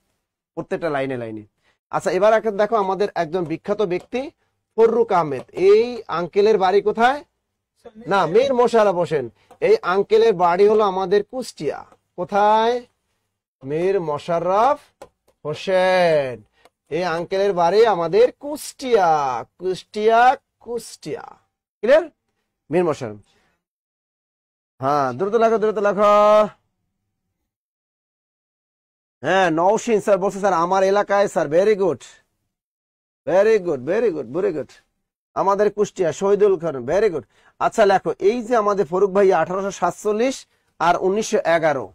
প্রত্যেকটা লাইনে লাইনে। আচ্ছা এবার এখন দেখো আমাদের একজন বিখ্যাত ব্যক্তি ফররুক আহমেদ। এই আঙ্কেলের বাড়ি কোথায়? না, মীর মোশাররফ হোসেন। এই আঙ্কেলের বাড়ি হলো আমাদের কুষ্টিয়া। কোথায়? মীর মোশাররফ হোসেন। এই আঙ্কেলের বাড়ি আমাদের কুষ্টিয়া, কুষ্টিয়া, কুষ্টিয়া। ক্লিয়ার? মীর মোশাররফ। হ্যাঁ, দ্রুত লেখো দ্রুত লেখো। হ্যাঁ, নওশিন স্যার বলছে, স্যার আমার এলাকায় sir. Very good, very good, very good, very good. আমাদের কুষ্টিয়া শহীদুল খান, ভেরি গুড। আচ্ছা লেখো, এই যে আমাদের ফরুক ভাই 1847 আর 1911,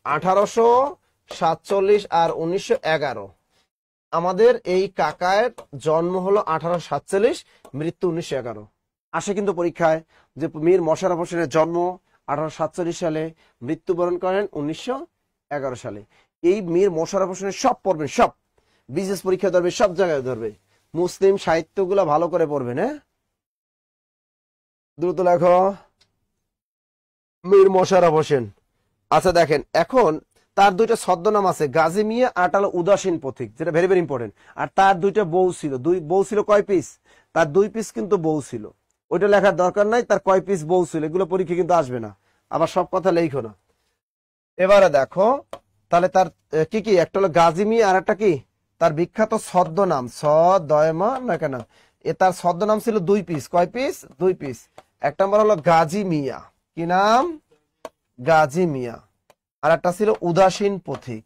1847 আর 1911, আমাদের এই কাকার জন্ম হলো 1847, মৃত্যু 1911। আসে কিন্তু পরীক্ষায় যে মীর মোশাররফ হোসেনের জন্ম 1847 সালে, মৃত্যুবরণ করেন 1911 সালে। এই মীর মোশাররফ হোসেনের সব পড়বেন, সব বিশেষ পরীক্ষা ধরবে, সব জায়গায় ধরবে। মুসলিম সাহিত্যগুলো ভালো করে পড়বেন। হ্যাঁ, দ্রুত লেখো, মীর মোশাররফ হোসেন। আচ্ছা দেখেন, এখন তার দুইটা ছদ্মনাম আছে, গাজী মিয়া আর একটা হলো উদাসীন পথিক, যেটা ভেরি ভেরি ইম্পর্টেন্ট। আর তার দুইটা বউ ছিল, দুই বউ ছিল কয় পিস? তার 2 পিস কিন্তু বউ ছিল। ওইটা লেখার দরকার নাই, তার কয় পিস বউ ছিল, এগুলো পরীক্ষা কিন্তু আসবে না, আবার সব কথা লেখো না। এবারে দেখো তাহলে তার কি কি, একটা হলো গাজী মিয়া আর একটা কি তার বিখ্যাত ছদ্মনাম, ছদ্মমা না কেন, তার ছদ্মনাম ছিল 2 পিস। কয় পিস? 2 পিস। এক নম্বর হলো গাজী মিয়া, কি নাম? গাজী মিয়া। আর একটা ছিল উদাসীন পথিক,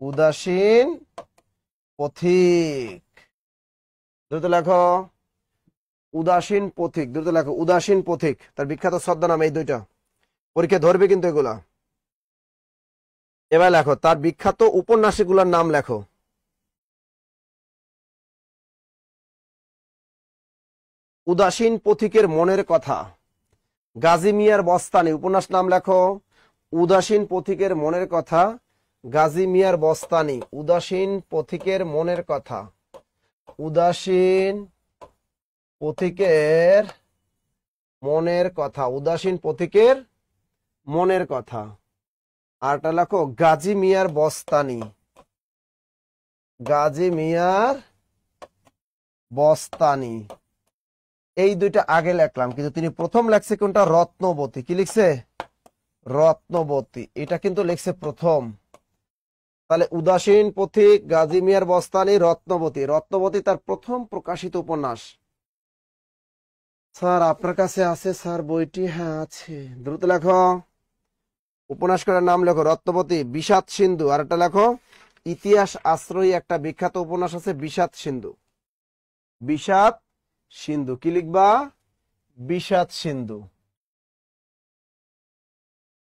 উদাসীন পথিক। দ্রুত লেখো, উদাসীন পথিক, দ্রুত লেখো, উদাসীন পথিক। তার বিখ্যাত ছদ্মনাম এই দুইটা, পরীক্ষা ধরবে কিন্তু এগুলা। এবার লেখো তার বিখ্যাত উপন্যাসগুলোর নাম লেখো। উদাসীন পথিকের মনের কথা, গাজী মিয়ার বস্তানি, উপন্যাস নাম লেখো। উদাসীন পথিকের মনের কথা, গাজী মিয়ার বস্তানি, উদাসীন পথিকের মনের কথা, উদাসীন পথিকের মনের কথা, উদাসীন পথিকের মনের কথা। আরটা লেখো গাজী মিয়ার বস্তানি, গাজী মিয়ার বস্তানি। এই দুইটা আগে লিখলাম, কিন্তু তিনি প্রথম লেখছে কোনটা? রত্নবতী। কি লিখছে? রত্নবতী। এটা কিন্তু লিখছে প্রথম। তাহলে উদাসীন পথিক, গাজী মিয়ার বস্তানি, রত্নবতী। রত্নবতী তার প্রথম প্রকাশিত উপন্যাস। স্যার আপনার কাছে আছে স্যার বইটি? হ্যাঁ আছে। দ্রুত লেখো। উপন্যাসকারের নাম লেখো। রত্নবতী। বিষাদ সিন্ধু। আর একটা লেখো, ইতিহাস আশ্রয়ী একটা বিখ্যাত উপন্যাস আছে, বিষাদ সিন্ধু। বিষাদ সিন্ধু। কি লিখবা? বিষাদ সিন্ধু।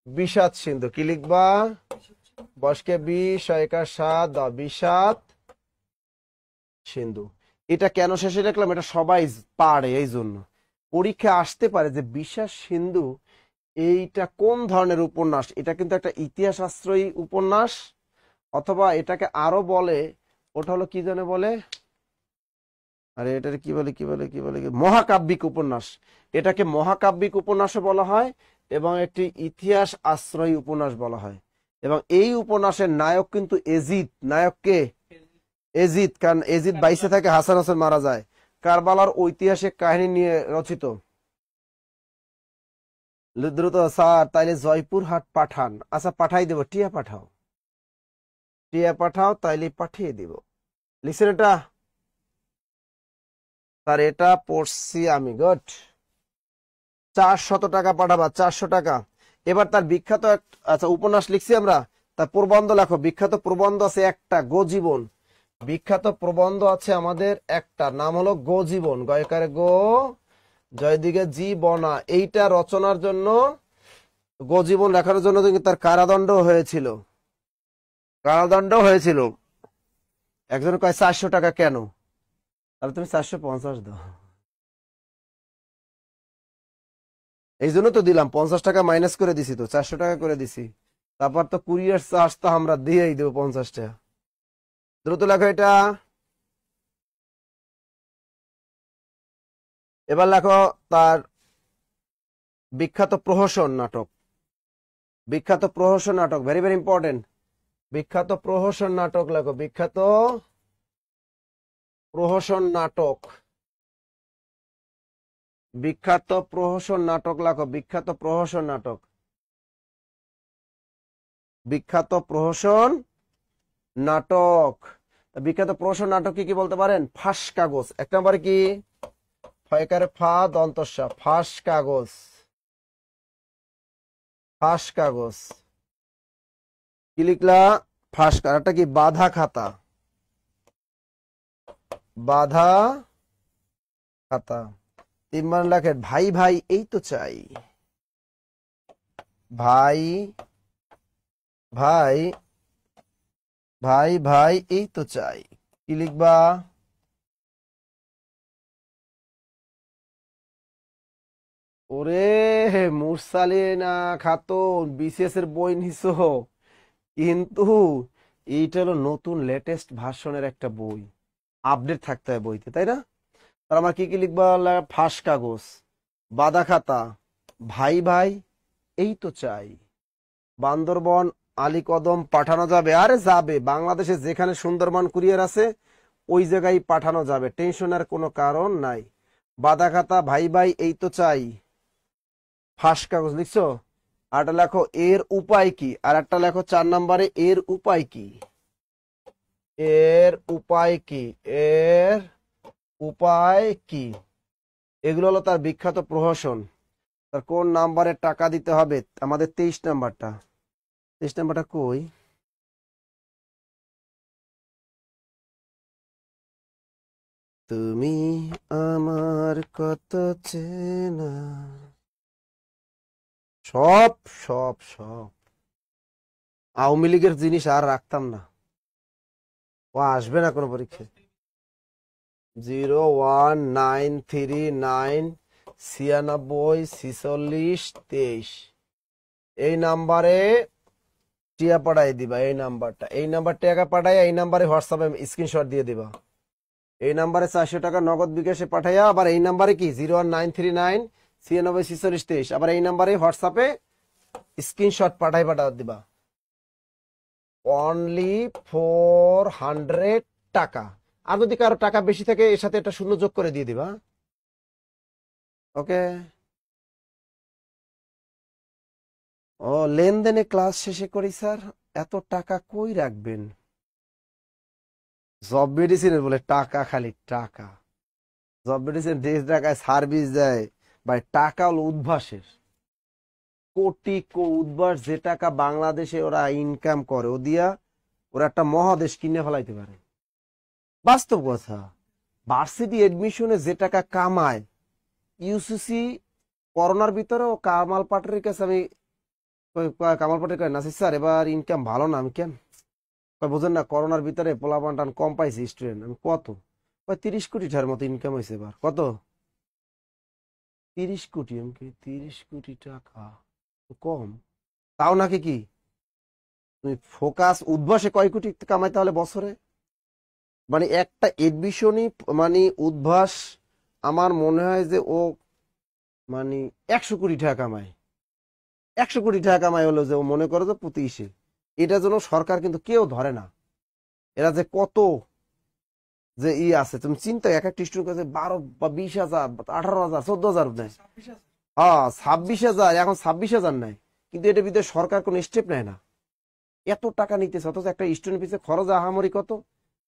বিষাদ সিন্ধু। কি লিখবা? বসকে বিষাদ, বিষাদ সিন্ধু। এটা কেন শেষে লিখলাম? এটা সবাই পারে, এই জন্য পরীক্ষা আসতে পারে যে বিষাদ সিন্ধু এইটা কোন ধরনের উপন্যাস। এটা কিন্তু একটা ইতিহাস আশ্রয়ী উপন্যাস, অথবা এটাকে আরো বলে, ওটা হলো কি জানে বলে, আরে এটার কি বলে, কি বলে, কি বলে, মহাকাব্যিক উপন্যাস। এটাকে মহাকাব্যিক উপন্যাসও বলা হয় এবং একটি ইতিহাস আশ্রয়ী উপন্যাস বলা হয়। এবং এই উপন্যাসের নায়ক কিন্তু এজিদ। নায়ককে এজিদ, কারণ এজিদ বাইসে থাকে, হাসান হোসেন মারা যায়। কারবালার ঐতিহাসিক কাহিনী নিয়ে রচিত। দ্রুত স্যার তাইলে জয়পুরহাট পাঠান। আচ্ছা পাঠাই দেবো, টিয়া পাঠাও, টিয়া পাঠাও, তাইলে পাঠিয়ে দিব। লিখছেন এটা? স্যার এটা পড়ছি আমি। গুড। 400 টাকা পাঠাবা, 400 টাকা। এবার তার বিখ্যাত আচ্ছা উপন্যাস লিখছি আমরা, তার প্রবন্ধ লেখো। বিখ্যাত প্রবন্ধ আছে একটা, গো জীবন। বিখ্যাত প্রবন্ধ আছে আমাদের একটা, নাম হলো গো জীবন। গয়কারে গো, জয়দিকে জীবনা। এইটা রচনার জন্য, গো জীবন লেখার জন্য কিন্তু তার কারাদণ্ড হয়েছিল। কারাদণ্ড হয়েছিল। একজন কয় 400 টাকা কেন? তাহলে তুমি 450 দাও। এই জন্য তো দিলাম, 50 টাকা মাইনাস করে দিছি, তো 400 টাকা করে দিছি। তারপর তো কুরিয়ার চার্জ তো আমরা দিয়েই দেবো 50 টাকা। দ্রুত লেখো এটা। এবার লেখো তার বিখ্যাত প্রহসন নাটক। বিখ্যাত প্রহসন নাটক, ভেরি ভেরি ইম্পর্টেন্ট। বিখ্যাত প্রহসন নাটক লেখো। বিখ্যাত প্রহসন নাটক, বিখ্যাত প্রহসন নাটক লেখো। বিখ্যাত প্রহসন নাটক, বিখ্যাত প্রহসন নাটক। বিখ্যাত প্রহসন নাটক কি কি বলতে পারেন? ফাঁস কাগজ। এক নম্বরে কি? ফয়কারে ফা দন্তস্যা, ফাঁস কাগজ। ফাঁস কাগজ। কি লিখলা? ফাঁস কাগজ। কি? বাধা খাতা। বাধা খাতা। 3 বার লেখে ভাই ভাই এই তো চাই। ভাই ভাই, ভাই ভাই এই তো চাই। কি লিখবা? ওরে মুরসালিনা খাতুন, বিসিএস এর বই নিছো, কিন্তু এইটা হলো নতুন লেটেস্ট ভার্সনের একটা বই, আপডেট থাকতে হয় বইতে, তাই না? তার আমার কি কি লিখবা? ফাঁস কাগজ, বাধা খাতা, ভাই ভাই এই তো চাই। বান্দরবন আলী কদম পাঠানো যাবে? আরে যাবে, বাংলাদেশে যেখানে সুন্দরবন কুরিয়ার আছে ওই জায়গায় পাঠানো যাবে, টেনশনের কোনো কারণ নাই। বাধা খাতা, ভাই ভাই এই তো চাই, ফাঁস কাগজ লিখছো। আরটা লেখো এর উপায় কি। আর একটা লেখো 4 নম্বরে এর উপায় কি। এর উপায় কি, এর উপায় কি। এগুলো হলো তার বিখ্যাত প্রহসন। তার কোন নাম্বারে টাকা দিতে হবে? আমাদের 23 নাম্বারটা। 23 নাম্বারটা কই? তুমি আমার কত চেনা। সব সব সব আওয়ামী লীগের জিনিস আর রাখতাম না, ও আসবে না কোনো পরীক্ষায়। 01939 96 46 23 এই নাম্বারে টিয়া পাঠাই দিবা এই নাম্বারটা, এই নাম্বার টাকা পাঠাই এই নাম্বারে হোয়াটসঅ্যাপে স্ক্রিনশট দিয়ে দিবা। এই নাম্বারে 400 টাকা নগদ বিকাশে পাঠাইয়া, আবার এই নাম্বারে কি 01939 96 46 23, আবার এই নাম্বারে হোয়াটসঅ্যাপে স্ক্রিনশট পাঠা দিবা। অনলি 400 টাকা। আর যদি কারো টাকা বেশি থাকে এর সাথে একটা শূন্য যোগ করে দিয়ে দিবা। ওকে। ও লেনদেনে ক্লাস শেষে করি স্যার, এত টাকা কই রাখবেন? জব মেডিসিনের বলে টাকা, খালি টাকা। জব মেডিসিন 1.5 টাকায় সার্ভিস দেয় ভাই, টাকা হলো উদ্ভাসের কোটি উদ্ভাস। যে টাকা বাংলাদেশে ওরা ইনকাম করে ও দিয়া ওরা একটা মহাদেশ কিনে ফেলাইতে পারে। বাস্তব কথা। ভার্সিটি এডমিশনে যে টাকা কামায় ইউসিসি করোনার ভিতরে ও কামাল পাটের কাছে আমি কামাল পাটের কাছে নাসির স্যার এবার ইনকাম ভালো না, আমি কেন বোঝেন না, করোনার ভিতরে পোলাপান টান কম পাইছি স্টুডেন্ট, আমি কত 30 কোটি টাকার মতো ইনকাম হয়েছে এবার। কত? 30 কোটি। আমি 30 কোটি টাকা কম, তাও নাকি কি তুমি ফোকাস উদ্ভাসে কয় কোটি কামাই তাহলে বছরে? মানে একটা এডমিশনই মানে উদ্ভাস আমার মনে হয় যে ও মানে 100 কোটি টাকা কামায়। 100 কোটি টাকা কামাই হলো যে ও মনে করে যে প্রতি ইসে। এটা জন্য সরকার কিন্তু কেউ ধরে না এরা যে কত যে আছে। তুমি চিন্তা, এক একটা স্টুডেন্ট কাছে 12 বা 20,000 18,000 14,000 নেয়। 26,000 হ্যাঁ 26,000, এখন 26,000 নেয়, কিন্তু এটার ভিতরে সরকার কোনো স্টেপ নেয় না। এত টাকা নিতেছে, অথচ একটা স্টুডেন্ট পিছিয়ে খরচ আহামরি কত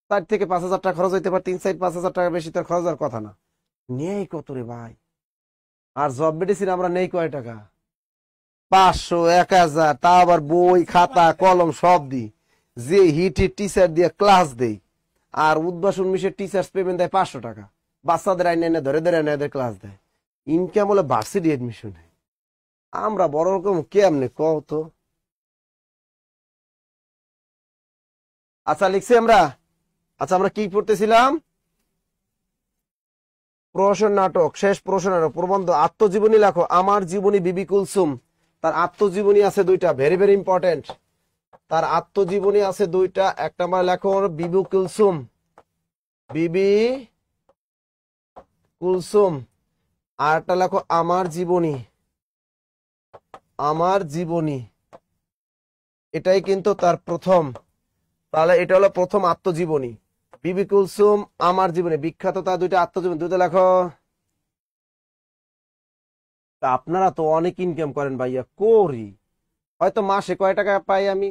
4 থেকে 5,000 টাকা খরচ হইতে পারে, 3-4-5,000 টাকা বেশি তার খরচ হওয়ার কথা না। নেই কত রে ভাই? আর জব মেডিসিন আমরা নেই কয় টাকা? 500 1000, তা আবার বই খাতা কলম সব দিই, যে হিটের টিচার দিয়ে ক্লাস দেই। আর উদ্ভাসন মিশে টিচার্স পেমেন্ট দেয় 500 টাকা, বাচ্চাদের আইনে এনে ধরে এনে এদের ক্লাস দেয়। ইনকাম হলো ভার্সিটি এডমিশনে। আমরা বড় রকম কেমনে কত? আচ্ছা লিখছি আমরা। আচ্ছা আমরা কি পড়তেছিলাম? প্রহসন নাটক, শেষ প্রহসন নাটক, প্রবন্ধ, আত্মজীবনী লেখো। আমার জীবনী বিবি কুলসুম, তার আত্মজীবনী আছে 2টা, ভেরি ভেরি ইম্পর্টেন্ট। তার আত্মজীবনী আছে 2টা, একটা আমার লেখো বিবি কুলসুম, বিবি কুলসুম, আর একটা লেখো আমার জীবনী, আমার জীবনী। এটাই কিন্তু তার প্রথম, তাহলে এটা হলো প্রথম আত্মজীবনী বিবি কুলসুম আমার জীবনী, বিখ্যাত তার 2টা আত্মজীবনী। 2টা লেখো। তা আপনারা তো অনেক ইনকাম করেন ভাইয়া। করি, হয়তো মাসে কয় টাকা পাই আমি?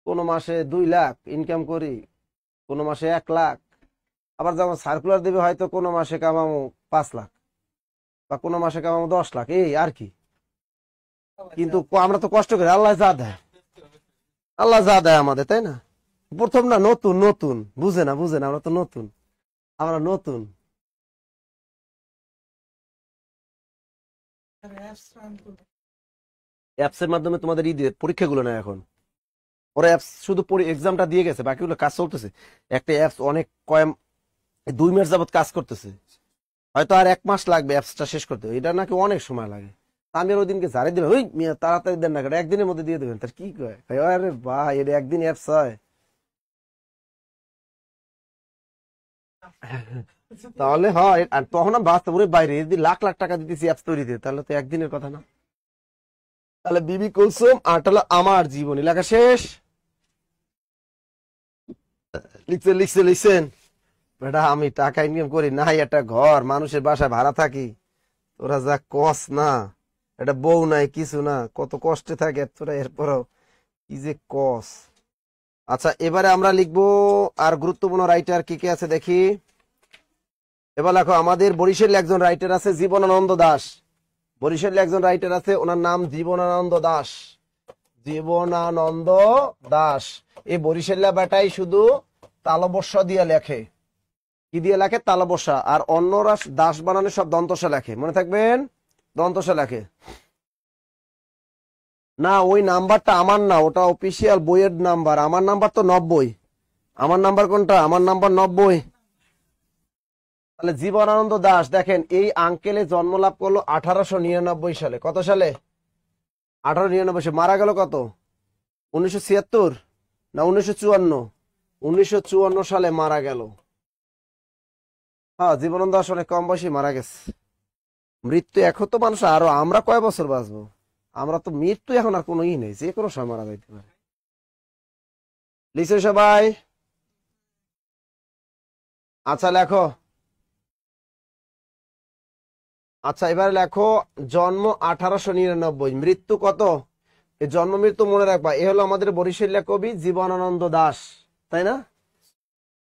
কোন মাসে 2 লাখ ইনকাম করি, কোন মাসে 1 লাখ, আবার যখন সার্কুলার দেবে হয়তো কোনো মাসে কামাবো 5 লাখ বা কোনো মাসে কামাবো 10 লাখ, এই আর কি। কিন্তু আমরা তো কষ্ট করি, আল্লাহ যা দেয়, আল্লাহ যা দেয় আমাদের, তাই না? প্রথম না, নতুন নতুন, বুঝে না আমরা তো নতুন, আমরা নতুন। অ্যাপসের মাধ্যমে তোমাদের ঈদের পরীক্ষাগুলো নেয় এখন। ওরা অ্যাপস শুধু এক্সামটা দিয়ে গেছে, বাকিগুলো কাজ চলতেছে। একটা অ্যাপস অনেক 2 মাস যাবত কাজ করতেছে, হয়তো আর 1 মাস লাগবে অ্যাপসটা শেষ করতে। এটা নাকি অনেক সময় লাগে। আমি আর ওই দিনকে ঝাড়ে দিলাম, ওই তাড়াতাড়ি দেন না, একদিনের মধ্যে দিয়ে দেবেন। তার কি কয়, আরে ভাই এটা একদিন অ্যাপস হয়? তাহলে হয়। আর তখন আমি বাস্তব বাইরে যদি লাখ লাখ টাকা দিতেছি অ্যাপস তৈরিতে, তাহলে তো একদিনের কথা না। তাহলে বিবি কুলসুম আর হলো আমার জীবনী লেখা শেষ। লিখছেন বেটা, আমি টাকা ইনকাম করি নাই, একটা ঘর মানুষের বাসায় ভাড়া থাকি, তোরা যা কস না, এটা বউ নাই কিছু না, কত কষ্টে থাকে তোরা, এরপরও কি যে কস। আচ্ছা এবারে আমরা লিখবো আর গুরুত্বপূর্ণ রাইটার কি কি আছে দেখি। এবার লেখো, আমাদের বরিশালে একজন রাইটার আছে জীবনানন্দ দাশ। বরিশালে একজন রাইটার আছে, ওনার নাম জীবনানন্দ দাশ। জীবনানন্দ দাশ। এই বরিশালে বেটাই শুধু তালবস্যা দিয়ে লেখে। কি দিয়ে লেখে? তালবস্যা। আর অন্যরা দাস বানানে সব দন্তসা লেখে, মনে থাকবেন, দন্তসা লেখে না। ওই নাম্বারটা আমার না, ওটা অফিসিয়াল বইয়ের নাম্বার। আমার নাম্বার তো 90। আমার নাম্বার কোনটা? আমার নাম্বার 90। তাহলে জীবনানন্দ দাশ দেখেন, এই আঙ্কেলে জন্ম লাভ করলো 1899 সালে। কত সালে? 1899। মারা গেল কত? 1976 না 1954? 1954 সালে মারা গেল। হ্যাঁ, জীবনানন্দ দাশ অনেক কম বয়সে মারা গেছে। মৃত্যু এখন তো মানুষ আরো, আমরা কয় বছর বাঁচবো? আমরা তো মৃত্যু এখন আর কোনো নেই, যে কোনো সময় মারা যাইতে পারে। লিখছে সবাই? আচ্ছা লেখো। আচ্ছা এবার লেখো জন্ম 1899, মৃত্যু কত? এই জন্ম মৃত্যু মনে রাখবা। এ হলো আমাদের বরিশালীয় কবি জীবনানন্দ দাশ, তাই না?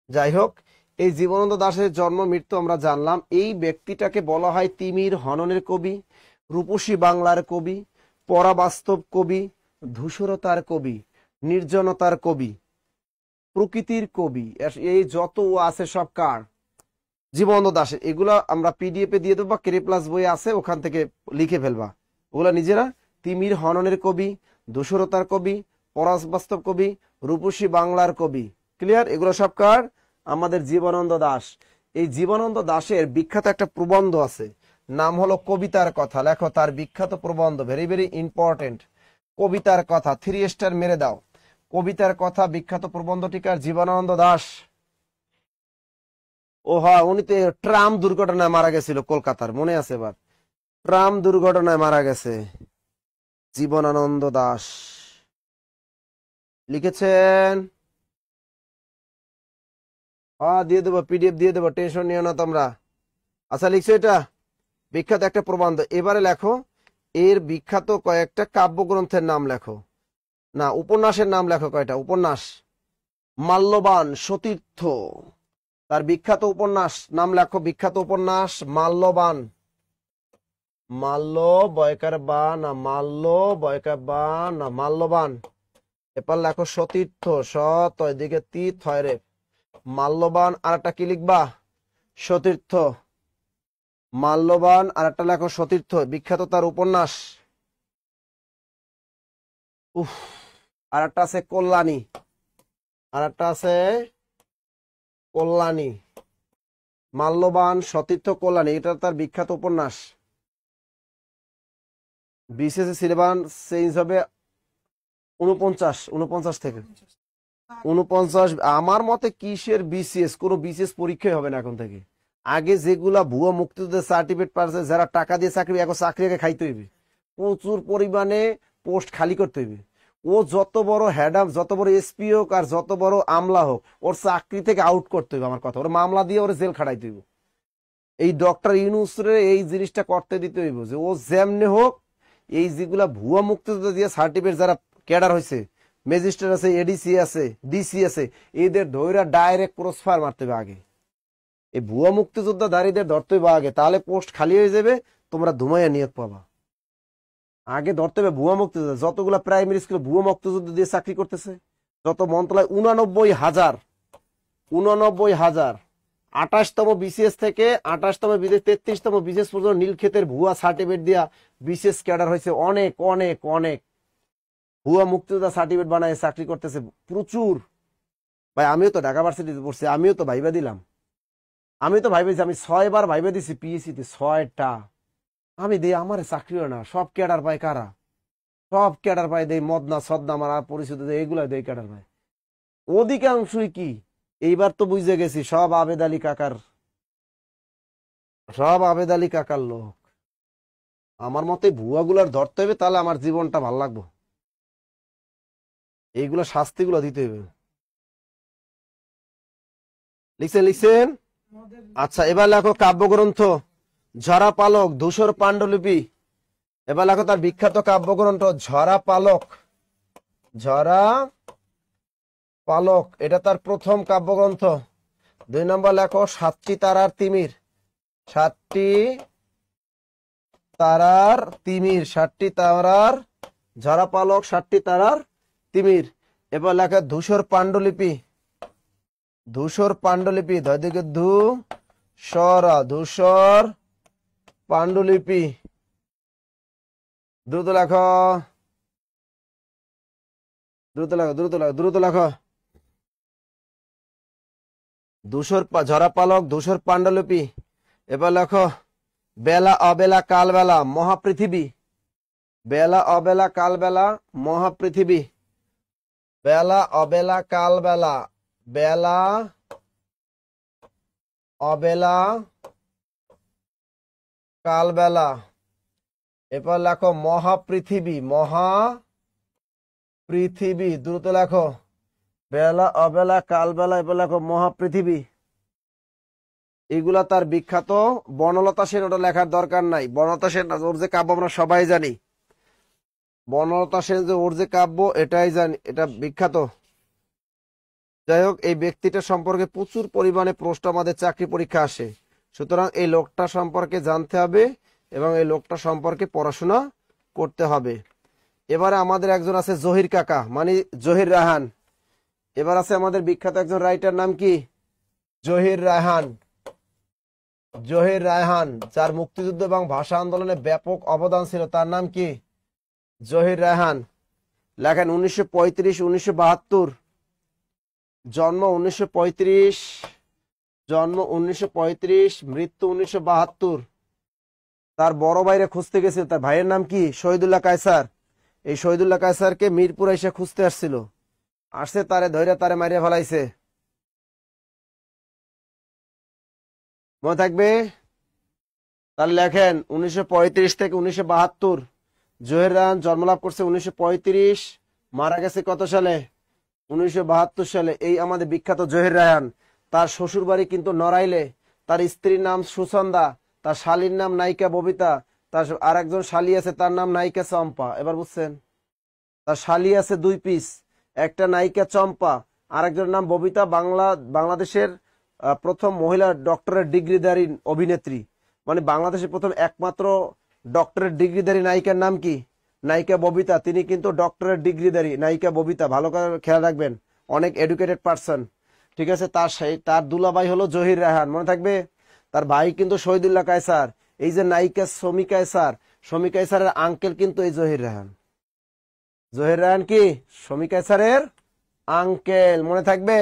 যাই হোক, এই জীবনানন্দ দাশের জন্ম মৃত্যু আমরা জানলাম। এই ব্যক্তিটাকে বলা হয় তিমির হননের কবি, রূপসী বাংলার কবি, পরাবাস্তব কবি, ধূসরতার কবি, নির্জনতার কবি, প্রকৃতির কবি। এই যত আছে সব কার? জীবনানন্দ দাশের। এগুলা আমরা পিডিএফ এ দিয়ে দেবো বা কেরে প্লাস বই আছে, ওখান থেকে লিখে ফেলবা ওগুলা নিজেরা। তিমির হননের কবি, ধূসরতার কবি, পরাবাস্তব কবি, রূপসী বাংলার কবি। ক্লিয়ার? এগুলো সব কার? আমাদের জীবনানন্দ দাশ। এই জীবনানন্দ দাশের বিখ্যাত একটা প্রবন্ধ আছে, নাম হলো কবিতার কথা। লেখো তার বিখ্যাত প্রবন্ধ, ভেরি ভেরি ইম্পর্টেন্ট। কবিতার কথা, 3 স্টার মেরে দাও। কবিতার কথা বিখ্যাত প্রবন্ধটিকার জীবনানন্দ দাশ। ও হ্যাঁ, উনি তো ট্রাম দুর্ঘটনায় মারা গেছিল কলকাতার, মনে আছে? এবার ট্রাম দুর্ঘটনায় মারা গেছে জীবনানন্দ দাশ। লিখেছেন? হ্যাঁ, দিয়ে দেবো, পিডিএফ দিয়ে দেবো, টেনশন নিও না তোমরা। আচ্ছা লিখছো এটা বিখ্যাত একটা প্রবন্ধ। এবারে লেখো এর বিখ্যাত কয়েকটা কাব্যগ্রন্থের নাম লেখো। না, উপন্যাসের নাম লেখো কয়টা উপন্যাস। মাল্যবান, সতীর্থ, তার বিখ্যাত উপন্যাস নাম লেখো। বিখ্যাত উপন্যাস মাল্যবান। মাল্য বয়কার বা না, মাল্য বয়কার বা না, মাল্যবান। এরপর লেখো সতীর্থ, সত এদিকে তি থয় রে। মাল্যবান। আর একটা কি লিখবা? সতীর্থ। মাল্যবান আর একটা লেখো সতীর্থ, বিখ্যাত তার উপন্যাস। উফ। আর একটা আছে কল্যাণী। আর একটা আছে কল্যাণী। মাল্যবান, সতীর্থ, কল্যাণী, এটা তার বিখ্যাত উপন্যাস। বিসিএস সিলেবাস চেঞ্জ হবে 49 থেকে 49। আমার মতে কিসের বিসিএস? কোনো বিসিএস পরীক্ষাই হবে না এখন থেকে। আগে যেগুলা ভুয়া মুক্তিযুদ্ধের সার্টিফিকেট পাচ্ছে, যারা টাকা দিয়ে চাকরি, এখন চাকরি আগে খাইতে হইবে, প্রচুর পরিমাণে পোস্ট খালি করতে হইবে। ও যত বড় হেড, যত বড় এসপি হোক আর যত বড় আমলা হোক, ওর চাকরি থেকে আউট করতে হইবে। আমার কথা, ওর মামলা দিয়ে ওর জেল খাটাইতে হইব। এই ডক্টর ইউনূসের এই জিনিসটা করতে দিতে হইব যে ও যেমনে হোক এই যেগুলা ভুয়া মুক্তিযুদ্ধ দিয়ে সার্টিফিকেট যারা ক্যাডার হয়েছে, ম্যাজিস্ট্রেট আছে, এডিসি আছে, ডিসি আছে, এদের ধৈরা ডাইরেক্ট ক্রসফায়ার মারতে হবে আগে। এই ভুয়া মুক্তিযোদ্ধাধারীদের ধরতে হবে আগে, তাহলে পোস্ট খালি হয়ে যাবে, তোমরা ধুমাইয়া নিয়োগ পাবা। আগে ধরতে হবে ভুয়া মুক্তিযোদ্ধা। যতগুলা প্রাইমারি স্কুলে ভুয়া মুক্তিযুদ্ধ দিয়ে চাকরি করতেছে, যত মন্ত্রণালয়, 89,000 28তম বিসিএস থেকে 28তম বিদেশ 33তম বিসিএস পর্যন্ত নীলক্ষেতের ভুয়া সার্টিফিকেট দিয়া বিসিএস ক্যাডার হয়েছে অনেক অনেক অনেক। ভুয়া মুক্তিযোদ্ধা সার্টিফিকেট বানায় চাকরি করতেছে প্রচুর। ভাই আমিও তো ঢাকা ভার্সিটিতে পড়ছি, আমিও তো ভাইবা দিলাম। আমি 6 বার ভাইবা দিছি পিএসসিতে, 6টা আমি দিই, আমার চাকরি হয় না। সব ক্যাডার পায় কারা? সব ক্যাডার পায় দেয় মদনা সদনা, আমার পরিচিত এগুলা দেয় ক্যাডার পায় অধিকাংশই। কি এইবার তো বুঝে গেছি সব আবেদ আলী কাকার লোক। আমার মতে ভুয়াগুলার ধরতে হবে, তাহলে আমার জীবনটা ভাল লাগবো। এইগুলা শাস্তিগুলো দিতে হবে। লিখছেন? আচ্ছা এবার লেখো কাব্যগ্রন্থ। ঝরা পালক, ধূসর পাণ্ডুলিপি। এবার লেখো তার বিখ্যাত কাব্যগ্রন্থ ঝরা পালক, এটা তার প্রথম কাব্যগ্রন্থ। 2 নম্বর লেখো 7টি তারার তিমির। 7টি তারার, ঝরা পালক, 7টি তারার তিমির। এবার লেখা ধূসর পাণ্ডুলিপি। ধূসর পাণ্ডুলিপি। দ্রুত লেখো। ঝরা পালক, ধূসর পাণ্ডুলিপি। এবার লেখো বেলা অবেলা কালবেলা মহাপৃথিবী। বেলা অবেলা কালবেলা মহাপৃথিবী। বেলা অবেলা কাল বেলা, বেলা অবেলা কাল বেলা। এরপর লেখো মহাপৃথিবী, মহাপৃথিবী, দ্রুত লেখো। বেলা অবেলা কাল বেলা, এরপর লেখো মহাপৃথিবী। এগুলা তার বিখ্যাত। বনলতা সেন ওটা লেখার দরকার নাই। বনলতা সেন ওর যে কাব্য আমরা সবাই জানি, বনলতা সেন যে ওর যে কাব্য এটাই জানি, এটা বিখ্যাত। যাই হোক, এই ব্যক্তিটা সম্পর্কে প্রচুর পরিমাণে প্রশ্ন আমাদের চাকরি পরীক্ষা আসে, সুতরাং এই লোকটা সম্পর্কে জানতে হবে এবং এই লোকটা সম্পর্কে পড়াশোনা করতে হবে। এবারে আমাদের একজন আছে জহির কাকা, মানে জহির রায়হান। এবার আছে আমাদের বিখ্যাত একজন রাইটার, নাম কি? জহির রায়হান। জহির রায়হান, যার মুক্তিযুদ্ধ এবং ভাষা আন্দোলনে ব্যাপক অবদান ছিল, তার নাম কি? জহির রায়হান। লেখেন 1935-1972, জন্ম 1935, জন্ম 1935, মৃত্যু 1972। তার বড় ভাইরে খুঁজতে গেছিল, তার ভাইয়ের নাম কি? শহীদুল্লাহ কায়সার। এই শহীদুল্লাহ কায়সারকে মিরপুর এসে খুঁজতে আসছিল, আসছে তারে ধৈর্য তারে মারিয়া ফেলাইছে। মনে থাকবে? তাহলে লেখেন 1935 থেকে 1972। জহির রায়হান জন্মলাভ করছে 1935, মারা গেছে কত সালে? 1972 সালে। এই আমাদের বিখ্যাত জহির রায়হান। তার শ্বশুর বাড়ি কিন্তু নড়াইলে। তার স্ত্রীর নাম সুচন্দা, তার শালীর নাম নায়িকা ববিতা, তার আর একজন শালী আছে তার নাম নায়িকা চম্পা। এবার বুঝছেন? তার শালী আছে 2 পিস, একটা নায়িকা চম্পা, আর একজনের নাম ববিতা। বাংলাদেশের প্রথম মহিলা ডক্টরেট ডিগ্রিধারী অভিনেত্রী, মানে বাংলাদেশের প্রথম একমাত্র ডক্টরেট ডিগ্রিধারী নায়িকার নাম কি? নায়িকা ববিতা। তিনি কিন্তু ডক্টরেট ডিগ্রিধারী নায়িকা ববিতা, ভালো করে খেয়াল রাখবেন, অনেক এডুকেটেড পারসন। ঠিক আছে? তার দুলাভাই হলো জহির রায়হান, মনে থাকবে? তার ভাই কিন্তু শহীদুল্লাহ কায়সার। এই যে নায়িকা শমী কায়সার, শমী কায়সারের আঙ্কেল কিন্তু এই জহির রায়হান। জহির রায়হান কি? শমী কায়সারের আঙ্কেল, মনে থাকবে?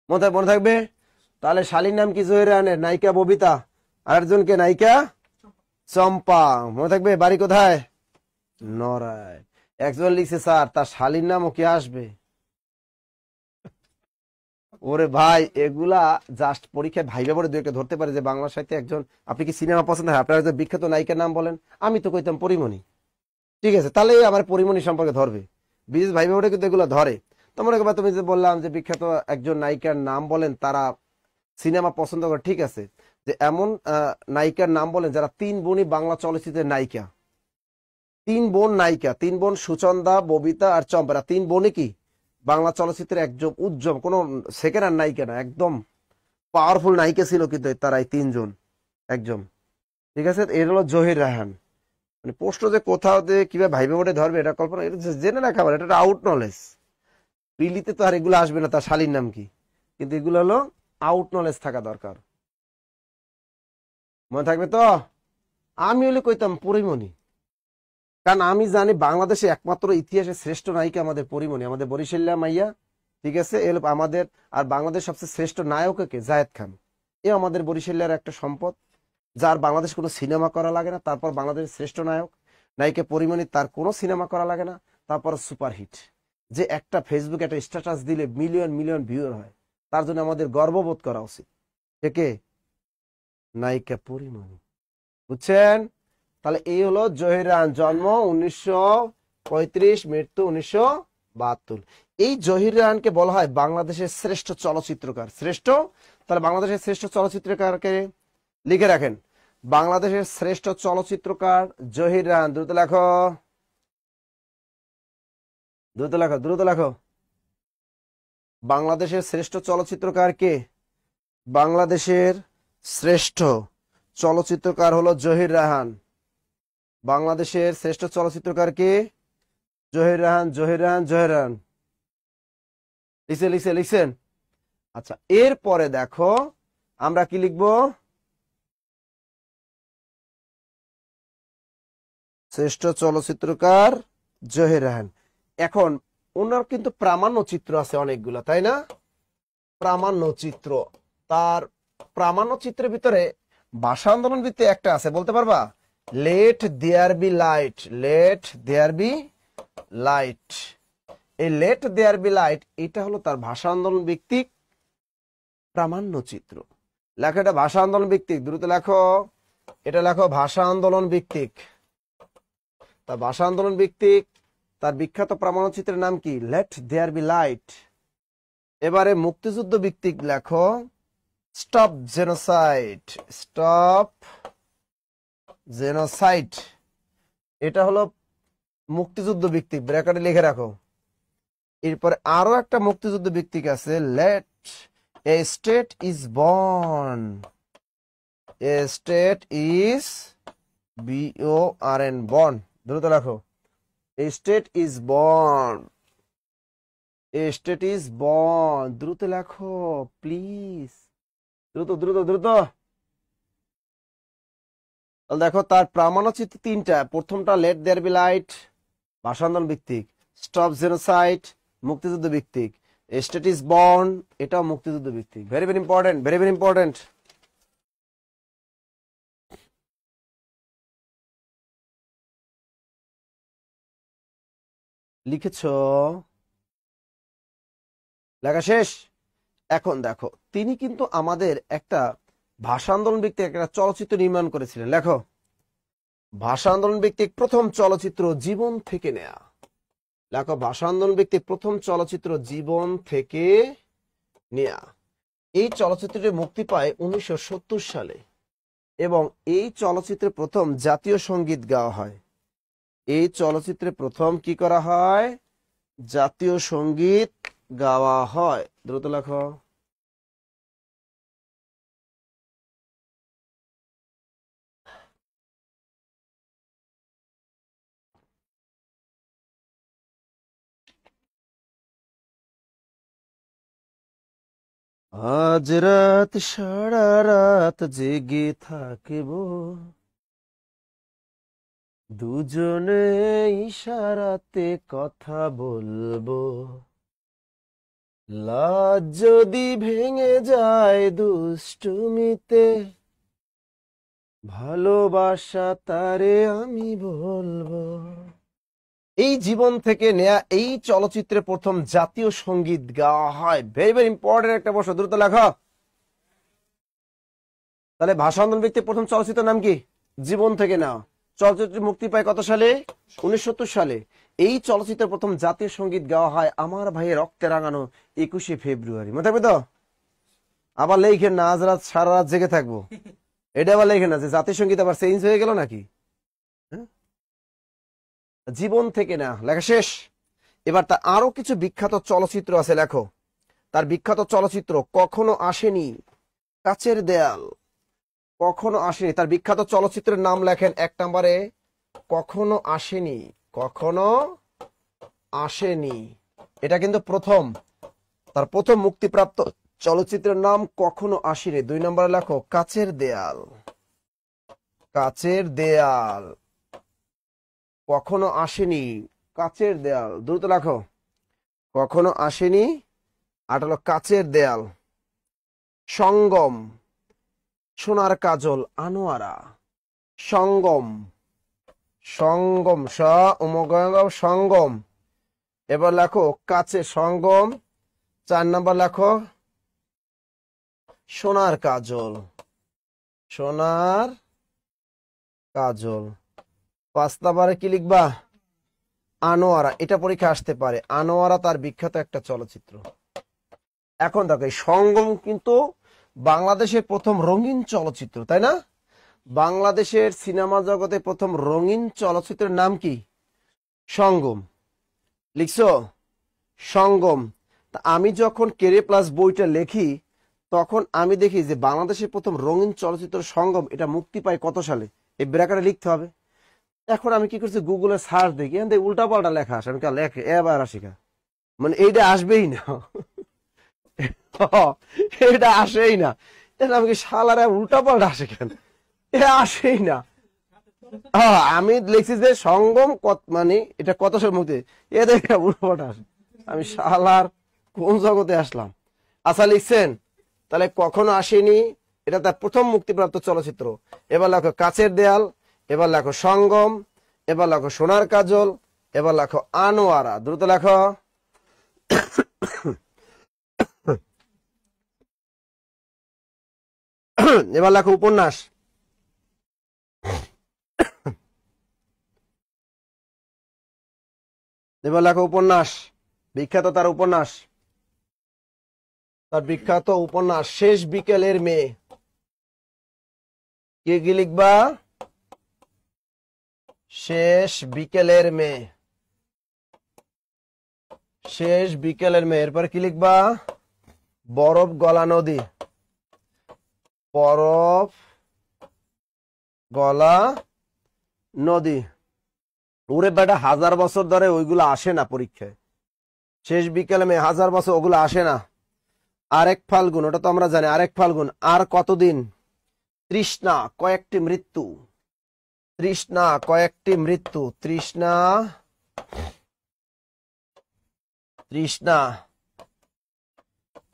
মনে থাকবে? তাহলে শালীর নাম কি জহির রায়হানের? নায়িকা ববিতা। আর একজনকে নায়িকা চম্পা, মনে থাকবে? বাড়ি কোথায়? নড়াই। একজন লিখছে স্যার তার শালীর নামও কি আসবে? ওরে ভাই, এগুলা জাস্ট পরীক্ষায় ভাইবা পরে দু একটা ধরতে পারে যে বাংলা সাহিত্যে একজন। আপনি কি সিনেমা পছন্দ হয়? আপনার একজন বিখ্যাত নায়িকার নাম বলেন। আমি তো কইতাম পরিমণি। ঠিক আছে, তাহলে আমার পরিমণি সম্পর্কে ধরবে। বিশেষ ভাইবা পরে কিন্তু এগুলো ধরে। তো মনে করবা তুমি যে বললাম যে বিখ্যাত একজন নায়িকার নাম বলেন, তারা সিনেমা পছন্দ করে। ঠিক আছে, যে এমন নায়িকার নাম বলেন যারা 3 বোনই বাংলা চলচ্চিত্রের নায়িকা। 3 বোন নায়িকা, 3 বোন সুচন্দা, ববিতা আর চম্পা। 3 বোনই কি বাংলা চলচ্চিত্রের একদম উজ্জ্বল, কোন সেকেন্ড আর নায়িকা না, একদম পাওয়ারফুল নায়িকা ছিল কিন্তু তারা, এই 3 জন একদম। ঠিক আছে, এর হলো জহির রায়হান। মানে প্রশ্ন যে কোথাও দিয়ে কিভাবে ভাইবে মোটে ধরবে এটা কল্পনা, এটা জেনে রাখা পারে, এটা আউট নলেজ। প্রিলিতে তো আর এগুলো আসবে না তার শালীর নাম কি, কিন্তু এগুলো হলো আউট নলেজ থাকা দরকার। মনে থাকবে তো? আমি হলে কইতাম পরিমণি, কারণ আমি জানি বাংলাদেশে একমাত্র ইতিহাসে শ্রেষ্ঠ নায়িকা আমাদের পরিমণি, আমাদের বরিশাল্লা মাইয়া। ঠিক আছে, এর আমাদের। আর বাংলাদেশ সবচেয়ে শ্রেষ্ঠ নায়ক কে? জায়েদ খান। এ আমাদের বরিশাল্লার একটা সম্পদ, যার বাংলাদেশ কোনো সিনেমা করা লাগে না। তারপর বাংলাদেশের শ্রেষ্ঠ নায়ক নায়িকা পরিমণি, তার কোনো সিনেমা করা লাগে না। তারপর সুপারহিট, যে একটা ফেসবুকে একটা স্ট্যাটাস দিলে মিলিয়ন মিলিয়ন ভিউর হয়, তার জন্য আমাদের গর্ববোধ করা উচিত। কে? নায়িকা পরিমণি। বুঝছেন? তাহলে এই হলো জহির রায়হান, জন্ম 1935, মৃত্যু 1972। এই জহির রায়হানকে বলা হয় বাংলাদেশের শ্রেষ্ঠ চলচ্চিত্রকার। শ্রেষ্ঠ, তাহলে বাংলাদেশের শ্রেষ্ঠ চলচ্চিত্রকারকে লিখে রাখেন। বাংলাদেশের শ্রেষ্ঠ চলচ্চিত্রকার জহির রায়হান। দ্রুত লেখো, দ্রুত লেখো, দ্রুত লেখো। বাংলাদেশের শ্রেষ্ঠ চলচ্চিত্রকার কে? বাংলাদেশের শ্রেষ্ঠ চলচ্চিত্রকার হলো জহির রায়হান। বাংলাদেশের শ্রেষ্ঠ চলচ্চিত্রকার কে? জহির রায়হান, জহির রায়হান, জহির রায়হান। লিখছেন? আচ্ছা, এরপরে দেখো আমরা কি লিখবো? শ্রেষ্ঠ চলচ্চিত্রকার জহির রায়হান। এখন ওনার কিন্তু প্রামাণ্য চিত্র আছে অনেকগুলো, তাই না? প্রামাণ্য চিত্র, তার প্রামাণ্য চিত্রের ভিতরে ভাষা আন্দোলন ভিত্তিক একটা আছে, বলতে পারবা? Let there be light, let there be light. এই লেট দেয়ার বি লাইট এটা হলো তার ভাষা আন্দোলন ভিত্তিক প্রামাণ্য চিত্র। লেখো এটা ভাষা আন্দোলন ভিত্তিক, দ্রুত লেখো, এটা লেখো ভাষা আন্দোলন ভিত্তিক। তার ভাষা আন্দোলন ভিত্তিক তার বিখ্যাত প্রামাণ্য চিত্রের নাম কি? Let there be light. এবারে মুক্তিযুদ্ধ ভিত্তিক লেখো স্টপ জেনোসাইড, স্টপ জেনোসাইড। এটা হলো মুক্তিযুদ্ধ ভিত্তিক, ব্র্যাকেটে লিখে রাখো। এরপরে আরো একটা মুক্তিযুদ্ধ ভিত্তিক আছে, let a state is born, a state is BORN, born, দ্রুত লেখো, a state is born, a state is born, দ্রুত লেখো প্লিজ, দ্রুত দ্রুত দ্রুত। দেখো তার প্রামাণ্য চিত্র তিনটা, প্রথমটা লেট দেয়ার বি লাইট ভাষা আন্দোলন ভিত্তিক, স্টপ জেনোসাইড মুক্তিযুদ্ধ ভিত্তিক, স্টেট ইজ বর্ন এটাও মুক্তিযুদ্ধ ভিত্তিক। Very very important, very very important. লিখেছ? লেখা শেষ? এখন দেখো তিনি কিন্তু আমাদের একটা ভাষা আন্দোলন ভিত্তিক একটা চলচ্চিত্র নির্মাণ করেছিলেন। লেখো, ভাষা আন্দোলন ভিত্তিক প্রথম চলচ্চিত্র জীবন থেকে নেয়া। লেখো, ভাষা আন্দোলন ভিত্তিক প্রথম চলচ্চিত্র জীবন থেকে নেয়া। এই চলচ্চিত্রটি মুক্তি পায় 1970 সালে এবং এই চলচ্চিত্রে প্রথম জাতীয় সঙ্গীত গাওয়া হয়। এই চলচ্চিত্রে প্রথম কি করা হয়? জাতীয় সঙ্গীত গাওয়া হয়। দ্রুত লেখো। আজ রাত সারা রাত জেগে থাকব, দুজনে ইশারাতে কথা বলবো, লাজ যদি ভেঙে যায় দুষ্টুমিতে, ভালোবাসা তারে আমি বলবো। এই জীবন থেকে নেয়া এই চলচ্চিত্রে প্রথম জাতীয় সঙ্গীত গাওয়া হয়। ভেরি ভেরি ইম্পর্টেন্ট একটা প্রশ্ন, দ্রুত লেখো। তাহলে ভাষা আন্দোলন ভিত্তিক প্রথম চলচ্চিত্রের নাম কি? জীবন থেকে নেওয়া। চলচ্চিত্রটি মুক্তি পায় কত সালে? 1970 সালে। এই চলচ্চিত্রের প্রথম জাতীয় সঙ্গীত গাওয়া হয় আমার ভাইয়ের রক্তে রাঙানো 21শে ফেব্রুয়ারি। মনে থাকবে তো? আবার লেখেন না আজ রাত সারা রাত জেগে থাকবো, এটা আবার লেখেন না যে জাতীয় সঙ্গীত আবার চেঞ্জ হয়ে গেল নাকি। জীবন থেকে না, লেখা শেষ। এবার তার আরো কিছু বিখ্যাত চলচ্চিত্র আছে, লেখো। তার বিখ্যাত চলচ্চিত্র কখনো আসেনি, কাচের দেয়াল, কখনো আসেনি। তার বিখ্যাত চলচ্চিত্রের নাম লেখেন। 1 নম্বরে কখনো আসেনি, কখনো আসেনি, এটা কিন্তু প্রথম, তার প্রথম মুক্তিপ্রাপ্ত চলচ্চিত্রের নাম কখনো আসেনি। 2 নম্বরে লেখো কাচের দেয়াল, কাচের দেয়াল, কখনো আসেনি, কাচের দেয়াল, দ্রুত লেখো, কখনো আসেনি। আর হলো কাচের দেয়াল। সঙ্গম, সোনার কাজল, আনোয়ারা, সঙ্গম, সঙ্গম, সঙ্গম। এবার লেখো কাছে সঙ্গম। 4 নম্বর লেখো সোনার কাজল, সোনার কাজল। 5 নম্বরে কি লিখবা? আনোয়ারা, এটা পরীক্ষা আসতে পারে। আনোয়ারা তার বিখ্যাত একটা চলচ্চিত্র। এখন দেখো এই সঙ্গম কিন্তু বাংলাদেশের প্রথম রঙিন চলচ্চিত্র, তাই না? বাংলাদেশের সিনেমা জগতে প্রথম রঙিন চলচ্চিত্রের নাম কি? সঙ্গম। লিখছো? সঙ্গম। তা আমি যখন কেরে প্লাস বইটা লেখি তখন আমি দেখি যে বাংলাদেশের প্রথম রঙিন চলচ্চিত্র সঙ্গম, এটা মুক্তি পায় কত সালে, এই ব্র্যাকেটে লিখতে হবে। এখন আমি কি করছি, গুগলে সার্চ দেখি, উল্টা পাল্টা লেখা আসে। আমি লেখে এবার আসিকা, মানে এইটা আসবেই না, এটা আসেই না। আমি কি শালারা উল্টা পাল্টা আসে কেন, এ আসেই না। আমি লিখছি যে সঙ্গম মানে এটা কত সাল মুক্তি, এ দেখে উল্টা পাল্টা আসে। আমি শালার কোন জগতে আসলাম। আচ্ছা লিখছেন, তাহলে কখনো আসেনি এটা তার প্রথম মুক্তিপ্রাপ্ত চলচ্চিত্র। এবার লেখো কাচের দেয়াল, এবার লেখো সঙ্গম, এবার লেখো সোনার কাজল, এবার লেখো আনোয়ারা, দ্রুত লেখো। এবার লেখো উপন্যাস। এবার লেখো উপন্যাস, বিখ্যাত তার উপন্যাস, তার বিখ্যাত উপন্যাস শেষ বিকেলের মেয়ে। কে কি লিখবা? শেষ বিকেলের মেয়ে, শেষ বিকেলের মেয়ে। এরপর কি লিখবা? বরফ গলা নদী, বরফ গলা নদী। ওরে বেটা, 1000 বছর ধরে ওইগুলো আসে না পরীক্ষায়। শেষ বিকেলে মেয়ে 1000 বছর ওগুলো আসে না। আরেক ফাল্গুন, ওটা তো আমরা জানি। আরেক ফাল্গুন, আর কতদিন? তৃষ্ণা কয়েকটি মৃত্যু, তৃষ্ণা কয়েকটি মৃত্যু, তৃষ্ণা, তৃষ্ণা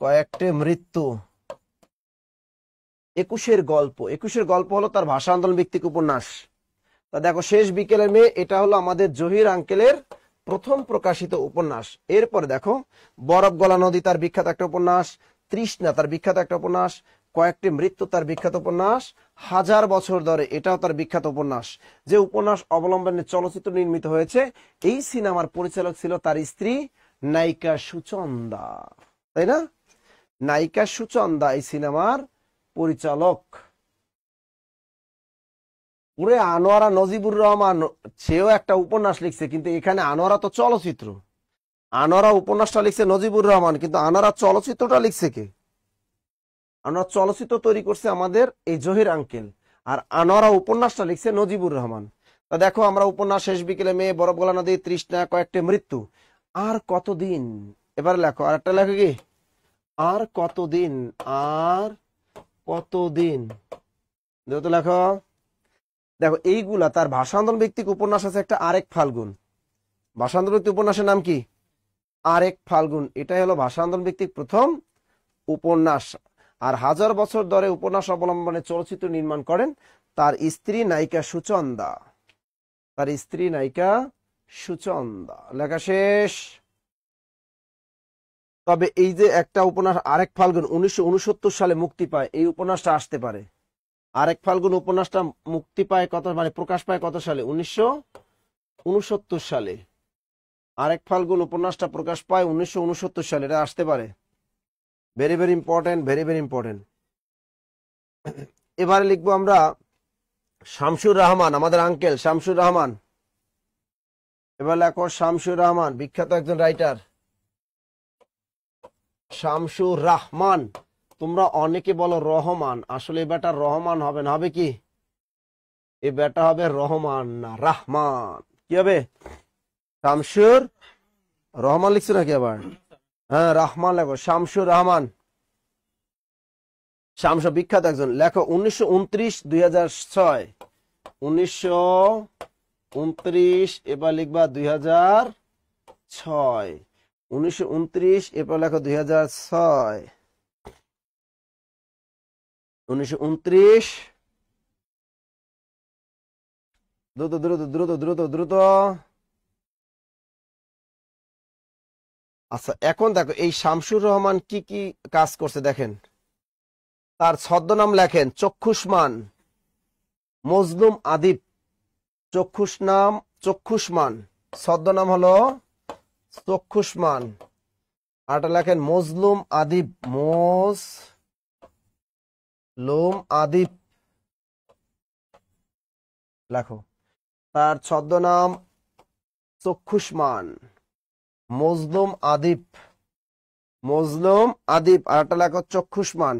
কয়েকটি মৃত্যু। 21-এর গল্প, 21-এর গল্প হলো তার ভাষা আন্দোলন ভিত্তিক উপন্যাস। তা দেখো, শেষ বিকেলের মেয়ে এটা হলো আমাদের জহির আঙ্কেলের প্রথম প্রকাশিত উপন্যাস। এরপরে দেখো, বরফ গলা নদী তার বিখ্যাত একটা উপন্যাস, তৃষ্ণা তার বিখ্যাত একটা উপন্যাস, কয়েকটি মৃত্যু তার বিখ্যাত উপন্যাস, 1000 বছর ধরে এটাও তার বিখ্যাত উপন্যাস। যে উপন্যাস অবলম্বনে চলচ্চিত্র নির্মিত হয়েছে। এই সিনেমার পরিচালক ছিল তার স্ত্রী নায়িকা সুচন্দা, তাই না? নায়িকা সুচন্দা এই সিনেমার পরিচালক। পুরে আনোয়ারা নজিবুর রহমান, সেও একটা উপন্যাস লিখছে, কিন্তু এখানে আনোয়ারা তো চলচ্চিত্র। আনোয়ারা উপন্যাসটা লিখছে নজিবুর রহমান, কিন্তু আনোয়ারা চলচ্চিত্রটা লিখছে কে? আনোয়ারা চলচ্চিত্র তৈরি করছে আমাদের এই জহির আঙ্কেল, আর আনোয়ারা উপন্যাসটা লিখছে নজিবুর রহমান। তা দেখো, আমরা উপন্যাস শেষ বিকেলে মেয়ে, বরফ গলা নদী, তৃষ্ণা, কয়েকটি মৃত্যু, আর কতদিন। এবার লেখো, আর একটা লেখো কি? আর কতদিন, আর কতদিন, লেখো। দেখো, এইগুলা তার ভাষা আন্দোলন ভিত্তিক উপন্যাস আছে একটা, আরেক ফাল্গুন। ভাষা আন্দোলন ভিত্তিক উপন্যাসের নাম কি? আরেক ফাল্গুন। এটাই হলো ভাষা আন্দোলন ভিত্তিক প্রথম উপন্যাস। আর 1000 বছর ধরে উপন্যাস অবলম্বনে চলচ্চিত্র নির্মাণ করেন তার স্ত্রী নায়িকা সুচন্দা, তার স্ত্রী নায়িকা সুচন্দা। লেখা শেষ। তবে এই যে একটা উপন্যাস আরেক ফাল্গুন 1969 সালে মুক্তি পায়, এই উপন্যাসটা আসতে পারে। আরেক ফাল্গুন উপন্যাসটা মুক্তি পায় কত, মানে প্রকাশ পায় কত সালে? 1969 সালে। আরেক ফাল্গুন উপন্যাসটা প্রকাশ পায় 1969 সালে, এটা আসতে পারে। Very very important, very very important. এবারে লিখবো আমরা শামসুর রহমান, আমাদের আঙ্কেল শামসুর রহমান। এবার লেখো শামসুর রহমান, বিখ্যাত একজন রাইটার শামসুর রহমান। তোমরা অনেকে বলো রহমান, আসলে এই বেটা রহমান হবে না, হবে কি? এই বেটা হবে রহমান না রাহমান। কি হবে? শামসুর রহমান লিখছো নাকি আবার? হ্যাঁ, রহমান লেখো। শামসুর রহমান, শামসু বিখ্যাত একজন লেখক। 1929-2006, 1929, এবার লিখবা 2006, 1929, এরপর লেখো 2006, 1929। দ্রুত দ্রুত দ্রুত দ্রুত দ্রুত। আচ্ছা, এখন দেখো এই শামসুর রহমান কি কি কাজ করছে দেখেন। তার ছদ্মনাম লেখেন চক্ষুষ্মান, মজলুম আদিব। চক্ষুষ্মান, ছদ্মনাম হলো চক্ষুষ্মান। আরটা লেখেন মজলুম আদিব, মজলুম আদিব লেখো। তার ছদ্মনাম চক্ষুষ্মান, মজলুম আদিব, মজলুম আদিব। আরটা লেখো চক্ষুষ্মান।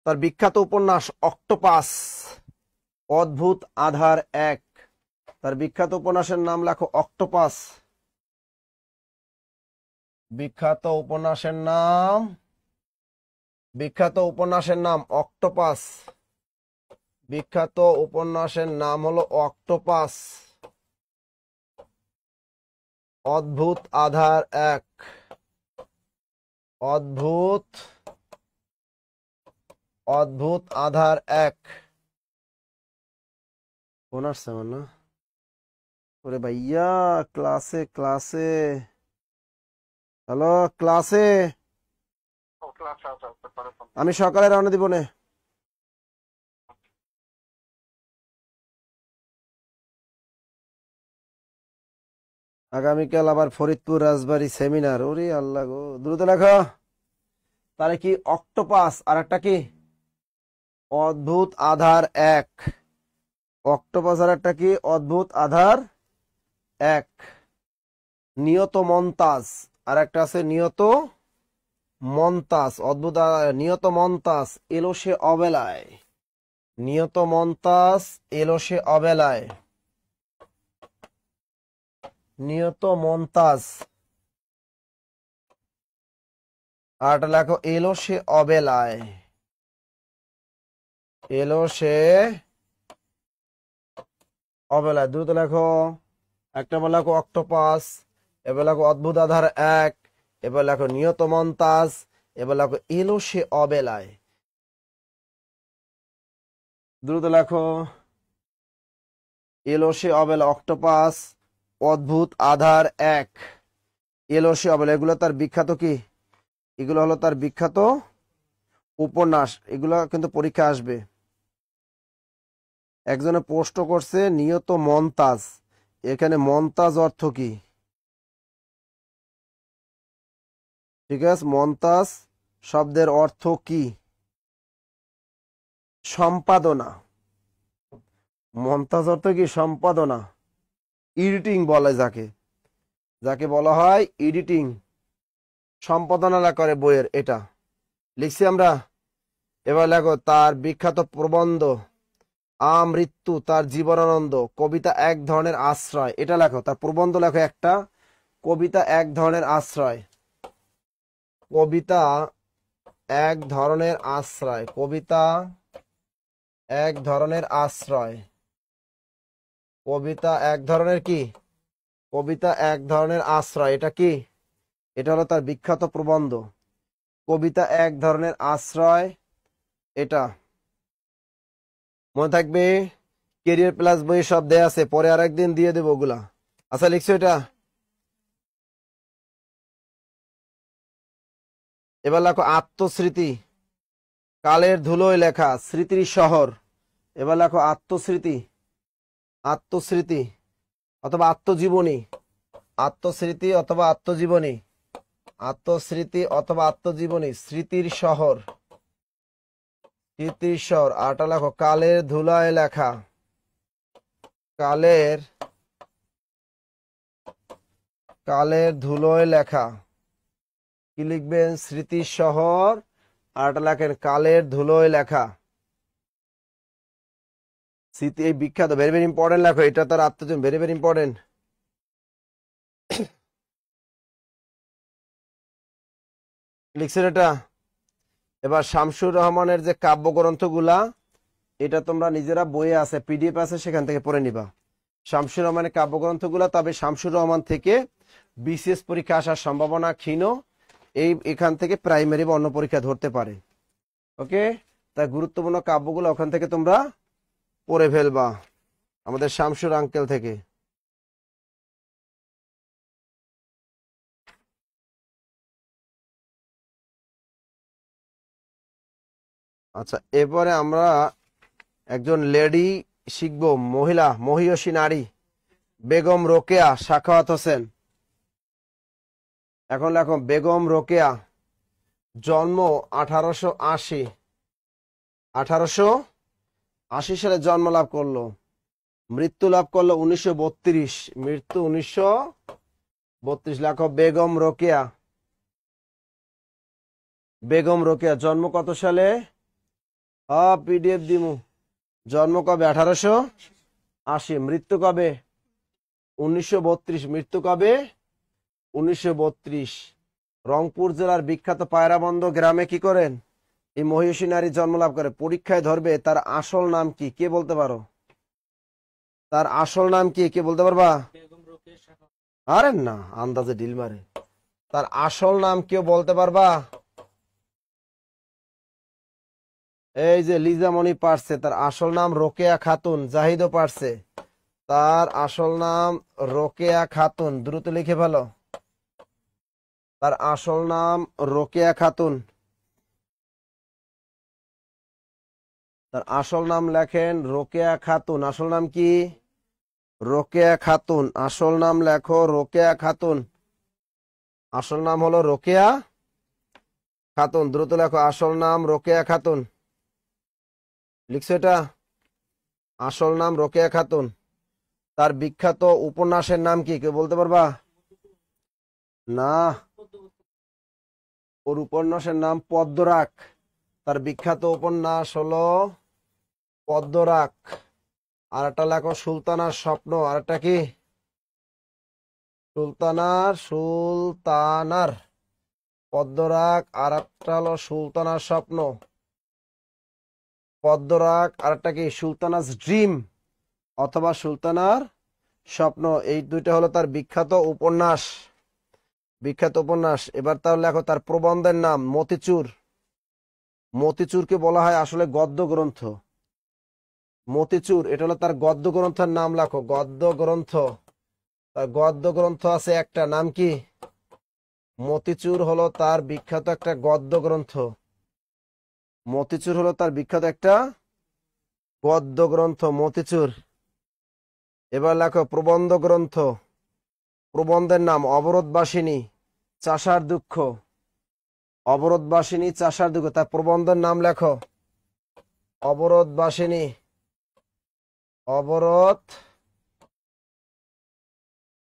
তার বিখ্যাত উপন্যাস অক্টোপাস, অদ্ভুত আধার 1। তার বিখ্যাত উপন্যাসের নাম লেখো অক্টোপাস। বিখ্যাত উপন্যাসের নাম অক্টোপাস। বিখ্যাত উপন্যাসের নাম হলো অক্টোপাস। অদ্ভুত আধার 1, অদ্ভুত আধার 1। ফোন আসছে আমার না? ওরে ভাইয়া, ক্লাসে ক্লাসে, হ্যালো ক্লাসে, আমি সকালে রওনা দিব নে। আগামীকাল আবার ফরিদপুর রাজবাড়ী সেমিনার। ওরে আল্লাহ গো, দ্রুত লেখো। তাহলে কি অক্টোপাস, আর একটা কি অদ্ভুত আধার এক। অক্টোপাস আর একটা কি অদ্ভুত আধার এক। নিয়ত মন্তাজ, আর একটা আছে নিয়ত মন্তাজ। অদ্ভুত নিয়ত মন্তাজ এলো সে অবেলায়। নিয়ত মন্তাজ এলো সে অবেলায়। নিয়ত মন্তাজ, আর একটা লেখো এলো সে অবেলায়। এলো সে অবেলায়, দ্রুত লেখো। একটা বার লেখো অক্টোপাস, এবার লেখো অদ্ভুত আধার এক, এবার লেখো নিয়ত মন্তাজ, এবার লেখো এলো সে অবেলায়। দ্রুত লেখো। এলো সে অবেলা, অক্টোপাস, অদ্ভুত আধার এক, এলো সে অবেলা। এগুলো তার বিখ্যাত কি, এগুলো হলো তার বিখ্যাত উপন্যাস। এগুলো কিন্তু পরীক্ষা আসবে। একজনে পোস্ট করছে নিয়ত মন্তাজ, এখানে মন্তাজ অর্থ কি? ঠিক আছে, মন্তাজ শব্দের অর্থ কি? সম্পাদনা। মন্তাজ অর্থ কি? সম্পাদনা, এডিটিং বলে যাকে, যাকে বলা হয় এডিটিং, সম্পাদনা করে বইয়ের, এটা লিখছি আমরা। এবার লেখো তার বিখ্যাত প্রবন্ধ আমৃত্যু তার জীবনানন্দ, কবিতা এক ধরনের আশ্রয়। এটা লেখো, তার প্রবন্ধ লেখো একটা, কবিতা এক ধরনের আশ্রয়। কবিতা এক ধরনের আশ্রয়, কবিতা এক ধরনের আশ্রয়। কবিতা এক ধরনের কি? কবিতা এক ধরনের আশ্রয়। এটা কি? এটা হলো তার বিখ্যাত প্রবন্ধ, কবিতা এক ধরনের আশ্রয়। এটা মনে থাকবে। কেরিয়ার প্লাস বই সব দেয়া আছে, পরে আরেকদিন দিয়ে দেবো ওগুলা। আচ্ছা লিখছো এটা। এবার লেখো আত্মস্মৃতি, কালের ধুলোয় লেখা স্মৃতির শহর। এবার লেখো আত্মস্মৃতি, আত্মস্মৃতি অথবা আত্মজীবনী, আত্মস্মৃতি অথবা আত্মজীবনী, আত্মস্মৃতি অথবা আত্মজীবনী, স্মৃতির শহর, স্মৃতির শহর। আরটা লেখো কালের ধুলায় লেখা, কালের কালের ধুলোয় লেখা। কি লিখবেন? স্মৃতির শহর। আরটা লেখেন কালের ধুলোয় লেখা। স্মৃতি এই বিখ্যাত, ভেরি ভেরি ইম্পর্টেন্ট লেখো, এটা তার আত্মজীবনী, ভেরি ভেরি ইম্পর্টেন্ট। লিখছেন এটা। এবার শামসুর রহমানের যে কাব্যগ্রন্থগুলা, এটা তোমরা নিজেরা বইয়ে আছে, পিডিএফ আছে, সেখান থেকে পড়ে নিবা শামসুর রহমানের কাব্যগ্রন্থগুলা। তবে শামসুর রহমান থেকে বিসিএস পরীক্ষা আসার সম্ভাবনা ক্ষীণ। এখান থেকে প্রাইমারি বা অন্য পরীক্ষা ধরতে পারে। ওকে, তাই গুরুত্বপূর্ণ কাব্যগুলো ওখান থেকে তোমরা পড়ে ফেলবা, আমাদের শামসুর আঙ্কেল থেকে। আচ্ছা, এরপরে আমরা একজন লেডি শিখবো, মহিলা, মহিয়সী নারী, বেগম রোকেয়া সাখাওয়াত হোসেন। এখন লেখো বেগম রোকেয়া, জন্ম 1880, 1880 সালে জন্ম লাভ করলো, মৃত্যু লাভ করলো 1932, মৃত্যু 1932। লেখো বেগম রোকেয়া, বেগম রোকেয়া জন্ম কত সালে? পিডিএফ দিমু। জন্ম কবে? 1880। মৃত্যু কবে? 1932। মৃত্যু কবে? 1932। রংপুর জেলার বিখ্যাত পায়রাবন্দ গ্রামে কি করেন এই মহিষী নারী জন্ম লাভ করে? পরীক্ষায় ধরবে তার আসল নাম কি, কে বলতে পারো? তার আসল নাম কি, কে বলতে পারবা? আরে না, আন্দাজে ডিল মারে। তার আসল নাম কেউ বলতে পারবা? এই যে লিজামণি পারছে, তার আসল নাম রোকেয়া খাতুন। জাহিদও পারছে, তার আসল নাম রোকেয়া খাতুন। দ্রুত লিখে ফেলো, তার আসল নাম রোকেয়া খাতুন। তার আসল নাম লেখেন রোকেয়া খাতুন। আসল নাম কি? রোকেয়া খাতুন। আসল নাম লেখো রোকেয়া খাতুন। আসল নাম হলো রোকেয়া খাতুন। দ্রুত লেখো, আসল নাম রোকেয়া খাতুন। লিখছো এটা? আসল নাম রোকেয়া খাতুন। তার বিখ্যাত উপন্যাসের নাম কি, কেউ বলতে পারবা? না, ওর উপন্যাসের নাম পদ্মরাগ। তার বিখ্যাত উপন্যাস হলো পদ্মরাগ। আর একটা লেখো সুলতানার স্বপ্ন। আর একটা কি? সুলতানার পদ্মরাগ। আর একটা হলো সুলতানার স্বপ্ন। পদ্মরাগ আর একটা কি? সুলতানাস ড্রিম অথবা সুলতানার স্বপ্ন। এই দুইটা হলো তার বিখ্যাত উপন্যাস। বিখ্যাত উপন্যাস। এবার তার লেখো তার প্রবন্ধের নাম মতিচুর। মতিচুরকে বলা হয় আসলে গদ্য গ্রন্থ। মতিচুর এটা হলো তার গদ্য গ্রন্থের নাম। লেখো গদ্য গ্রন্থ। তার গদ্য গ্রন্থ আছে একটা, নাম কি? মতিচুর হলো তার বিখ্যাত একটা গদ্য গ্রন্থ। মতিচুর হলো তার বিখ্যাত একটা গদ্য গ্রন্থ, মতিচুর। এবার লেখো প্রবন্ধ গ্রন্থ। প্রবন্ধের নাম অবরোধবাসিনী চাষার দুঃখ। অবরোধবাসিনী চাষার দুঃখ। তার প্রবন্ধের নাম লেখো অবরোধবাসিনী। অবরোধ।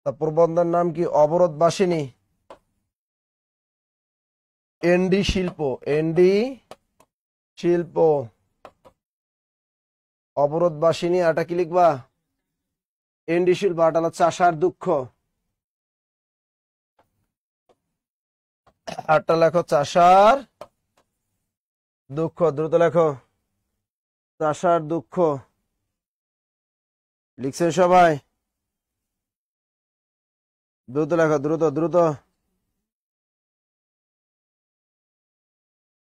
তার প্রবন্ধের নাম কি? অবরোধবাসিনী। এনডি শিল্প। এনডি শিল্প। অবরোধবাসিনী। এটা কি লিখবা? এনডি শিল্প। এটা হলো চাষার দুঃখ। আটটা লেখো চাষার দুঃখ। দ্রুত লেখো, চাষার দুঃখ। লিখছেন সবাই? দ্রুত লেখো, দ্রুত দ্রুত।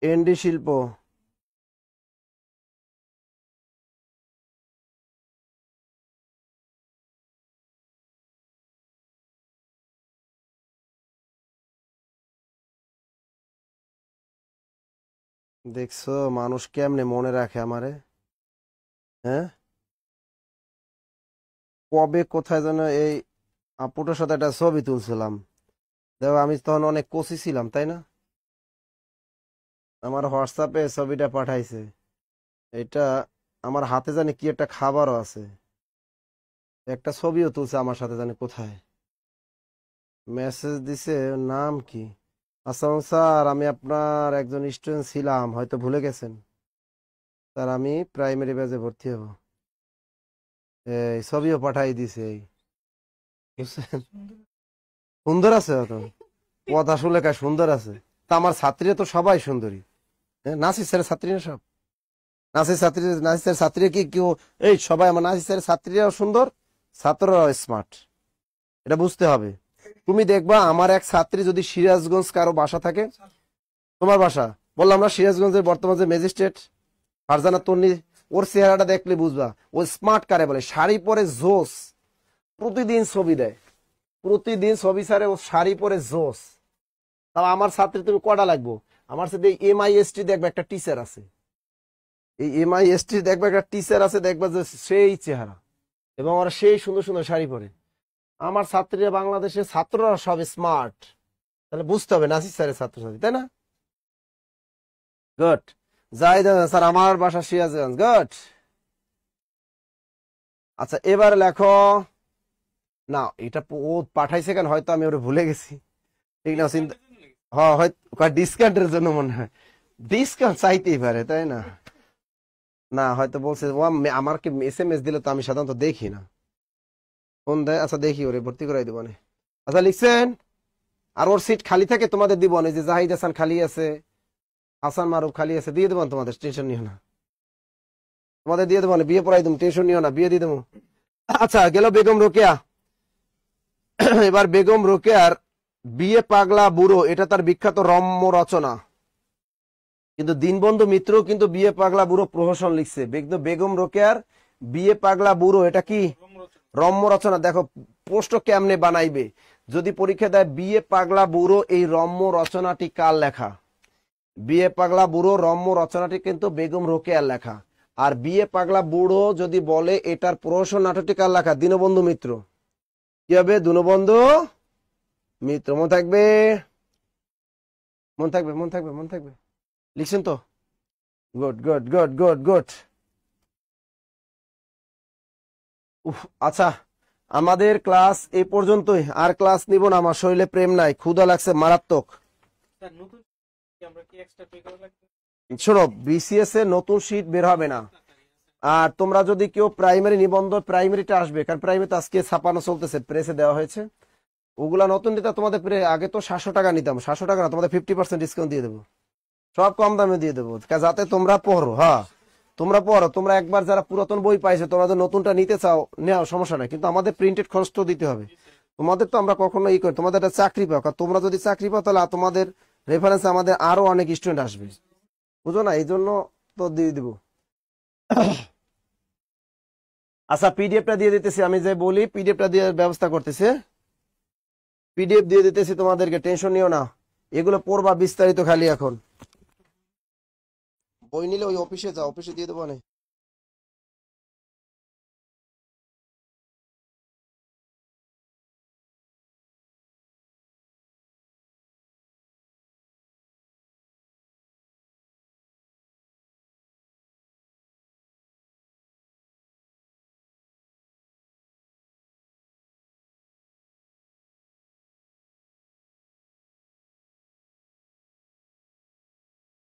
এনডি শিল্প। দেখছো মানুষ কেমনে মনে রাখে আমারে? হ্যাঁ, কবে কোথায় যেন এই আপুটার সাথে একটা ছবি তুলছিলাম। দেখো আমি তখন অনেক কচি ছিলাম, তাই না? আমার হোয়াটসঅ্যাপে ছবিটা পাঠাইছে। এটা আমার হাতে জানি কি একটা খাবারও আছে। একটা ছবিও তুলছে আমার সাথে, জানি কোথায় মেসেজ দিছে। নাম কি? আসসালাম স্যার, আমি আপনার একজন স্টুডেন্ট ছিলাম, হয়তো ভুলে গেছেন। স্যার আমি প্রাইমারি ব্যাচে ভর্তি হব। এই ছবিও পাঠাই দিছে। এই বুঝছেন? সুন্দর আছে তো, কথা শুনলে কাজ সুন্দর আছে। তা আমার ছাত্রীরা তো সবাই সুন্দরী। হ্যাঁ, নাসির স্যারের ছাত্রী না সব? নাসির স্যারের ছাত্রী কি কেউ? এই সবাই আমার নাসির স্যারের ছাত্রীরাও সুন্দর, ছাত্ররাও স্মার্ট। এটা বুঝতে হবে। তুমি দেখবা আমার এক ছাত্রী যদি সিরাজগঞ্জ কারো বাসা থাকে, তোমার বাসা বললাম না, সিরাজগঞ্জের বর্তমান যে ম্যাজিস্ট্রেট ফারজানা তন্নি, ওর চেহারাটা দেখলে বুঝবা ও স্মার্ট কারে বলে। শাড়ি পরে জোস, প্রতিদিন ছবি দেয়, প্রতিদিন ছবি ছাড়ে, ও শাড়ি পরে জোস। তাও আমার ছাত্রী তুমি কটা লাগবো? আমার সাথে MIST দেখবে একটা টিচার আছে, এই MIST দেখবে একটা টিচার আছে, দেখবা যে সেই চেহারা এবং ওরা সেই সুন্দর সুন্দর শাড়ি পরে। আমার ছাত্রীরা, বাংলাদেশের ছাত্ররা সব স্মার্ট। তাহলে বুঝতে হবে নাসির স্যারের ছাত্রছাত্রী, তাই না? গুড। যাই স্যার আমার বাসা সিরাজগঞ্জ। গুড। আচ্ছা এবার লেখো, না এটা ও পাঠাইছে কেন, হয়তো আমি ওরা ভুলে গেছি। ঠিক না? হ্যাঁ, হয়তো ডিসকাউন্টের জন্য মনে হয়। ডিসকাউন্ট চাইতেই পারে, তাই না? না হয়তো বলছে ও আমাকে SMS দিলে তো আমি সাধারণত দেখি না ফোন দেয়। আচ্ছা দেখি, ওরে ভর্তি করাই দেবো। আচ্ছা লিখছেন? আর ওর সিট খালি থাকে তোমাদের দিব না, যে জাহিদ হাসান খালি আছে, হাসান মারুফ খালি আছে, দিয়ে দেবো তোমাদের, টেনশন নিও না। তোমাদের দিয়ে দেবো, বিয়ে পড়াই দেবো, টেনশন নিও না, বিয়ে দিয়ে দেবো। আচ্ছা গেল বেগম রোকেয়া। এবার বেগম রোকেয়ার বিয়ে পাগলা বুড়ো, এটা তার বিখ্যাত রম্য রচনা। কিন্তু দীনবন্ধু মিত্র কিন্তু বিয়ে পাগলা বুড়ো প্রহসন লিখছে, কিন্তু বেগম রোকেয়ার বিয়ে পাগলা বুড়ো এটা কি রম্য রচনা। দেখো প্রশ্ন কেমনে বানাইবে যদি পরীক্ষা দেয়, বিয়ে পাগলা বুড়ো এই রম্য রচনাটি কার লেখা? বিয়ে পাগলা বুড়ো রম্য রচনাটি কিন্তু বেগম রোকেয়ার লেখা। আর বিয়ে পাগলা বুড়ো যদি বলে এটার প্রহসন নাটকটি কার লেখা? দীনবন্ধু মিত্র। কি হবে? দীনবন্ধু মিত্র। মনে থাকবে, মন থাকবে, মন থাকবে, মন থাকবে। লিখছেন তো? Good good good good good. আচ্ছা, আমাদের ক্লাস এই পর্যন্তই, আর ক্লাস নিব না, আমার শরীরে প্রেম নাই, ক্ষুধা লাগছে মারাত্মক। শোনো, বিসিএস এ নতুন শীট বের হবে না। আর তোমরা যদি কেউ প্রাইমারি নিবন্ধ, প্রাইমারিটা আসবে, কারণ প্রাইমারিতে আজকে ছাপানো চলতেছে, প্রেসে দেওয়া হয়েছে। ওগুলা নতুন নিতে তোমাদের আগে তো 700 টাকা নিতাম, 700 টাকা না, তোমাদের 50% ডিসকাউন্ট দিয়ে দেবো, সব কম দামে দিয়ে দেবো, যাতে তোমরা পড়ো। হ্যাঁ, তোমরা পড়ো। তোমরা একবার যারা পুরাতন বই পাইছো, তোমরা নতুনটা নিতে চাও, নেও, সমস্যা নাই, কিন্তু আমাদের প্রিন্টেড খরচ তো দিতে হবে। তোমাদের তো আমরা কখনো করি, তোমাদের একটা চাকরি পাও, কারণ তোমরা যদি চাকরি পাও তাহলে তোমাদের রেফারেন্স আমাদের আরো অনেক স্টুডেন্ট আসবে, বুঝো না? এই জন্য তো দিয়ে দিব। আচ্ছা, পিডিএফটা দিয়ে দিতেছি, আমি যে বলি পিডিএফটা দিয়ে ব্যবস্থা করতেছি, পিডিএফ দিয়ে দিতেছি তোমাদেরকে, টেনশন নিও না। এগুলো পড়বা বিস্তারিত খালি। এখন বই নিলে ওই অফিসে যাও, অফিসে দিয়ে দেবো না।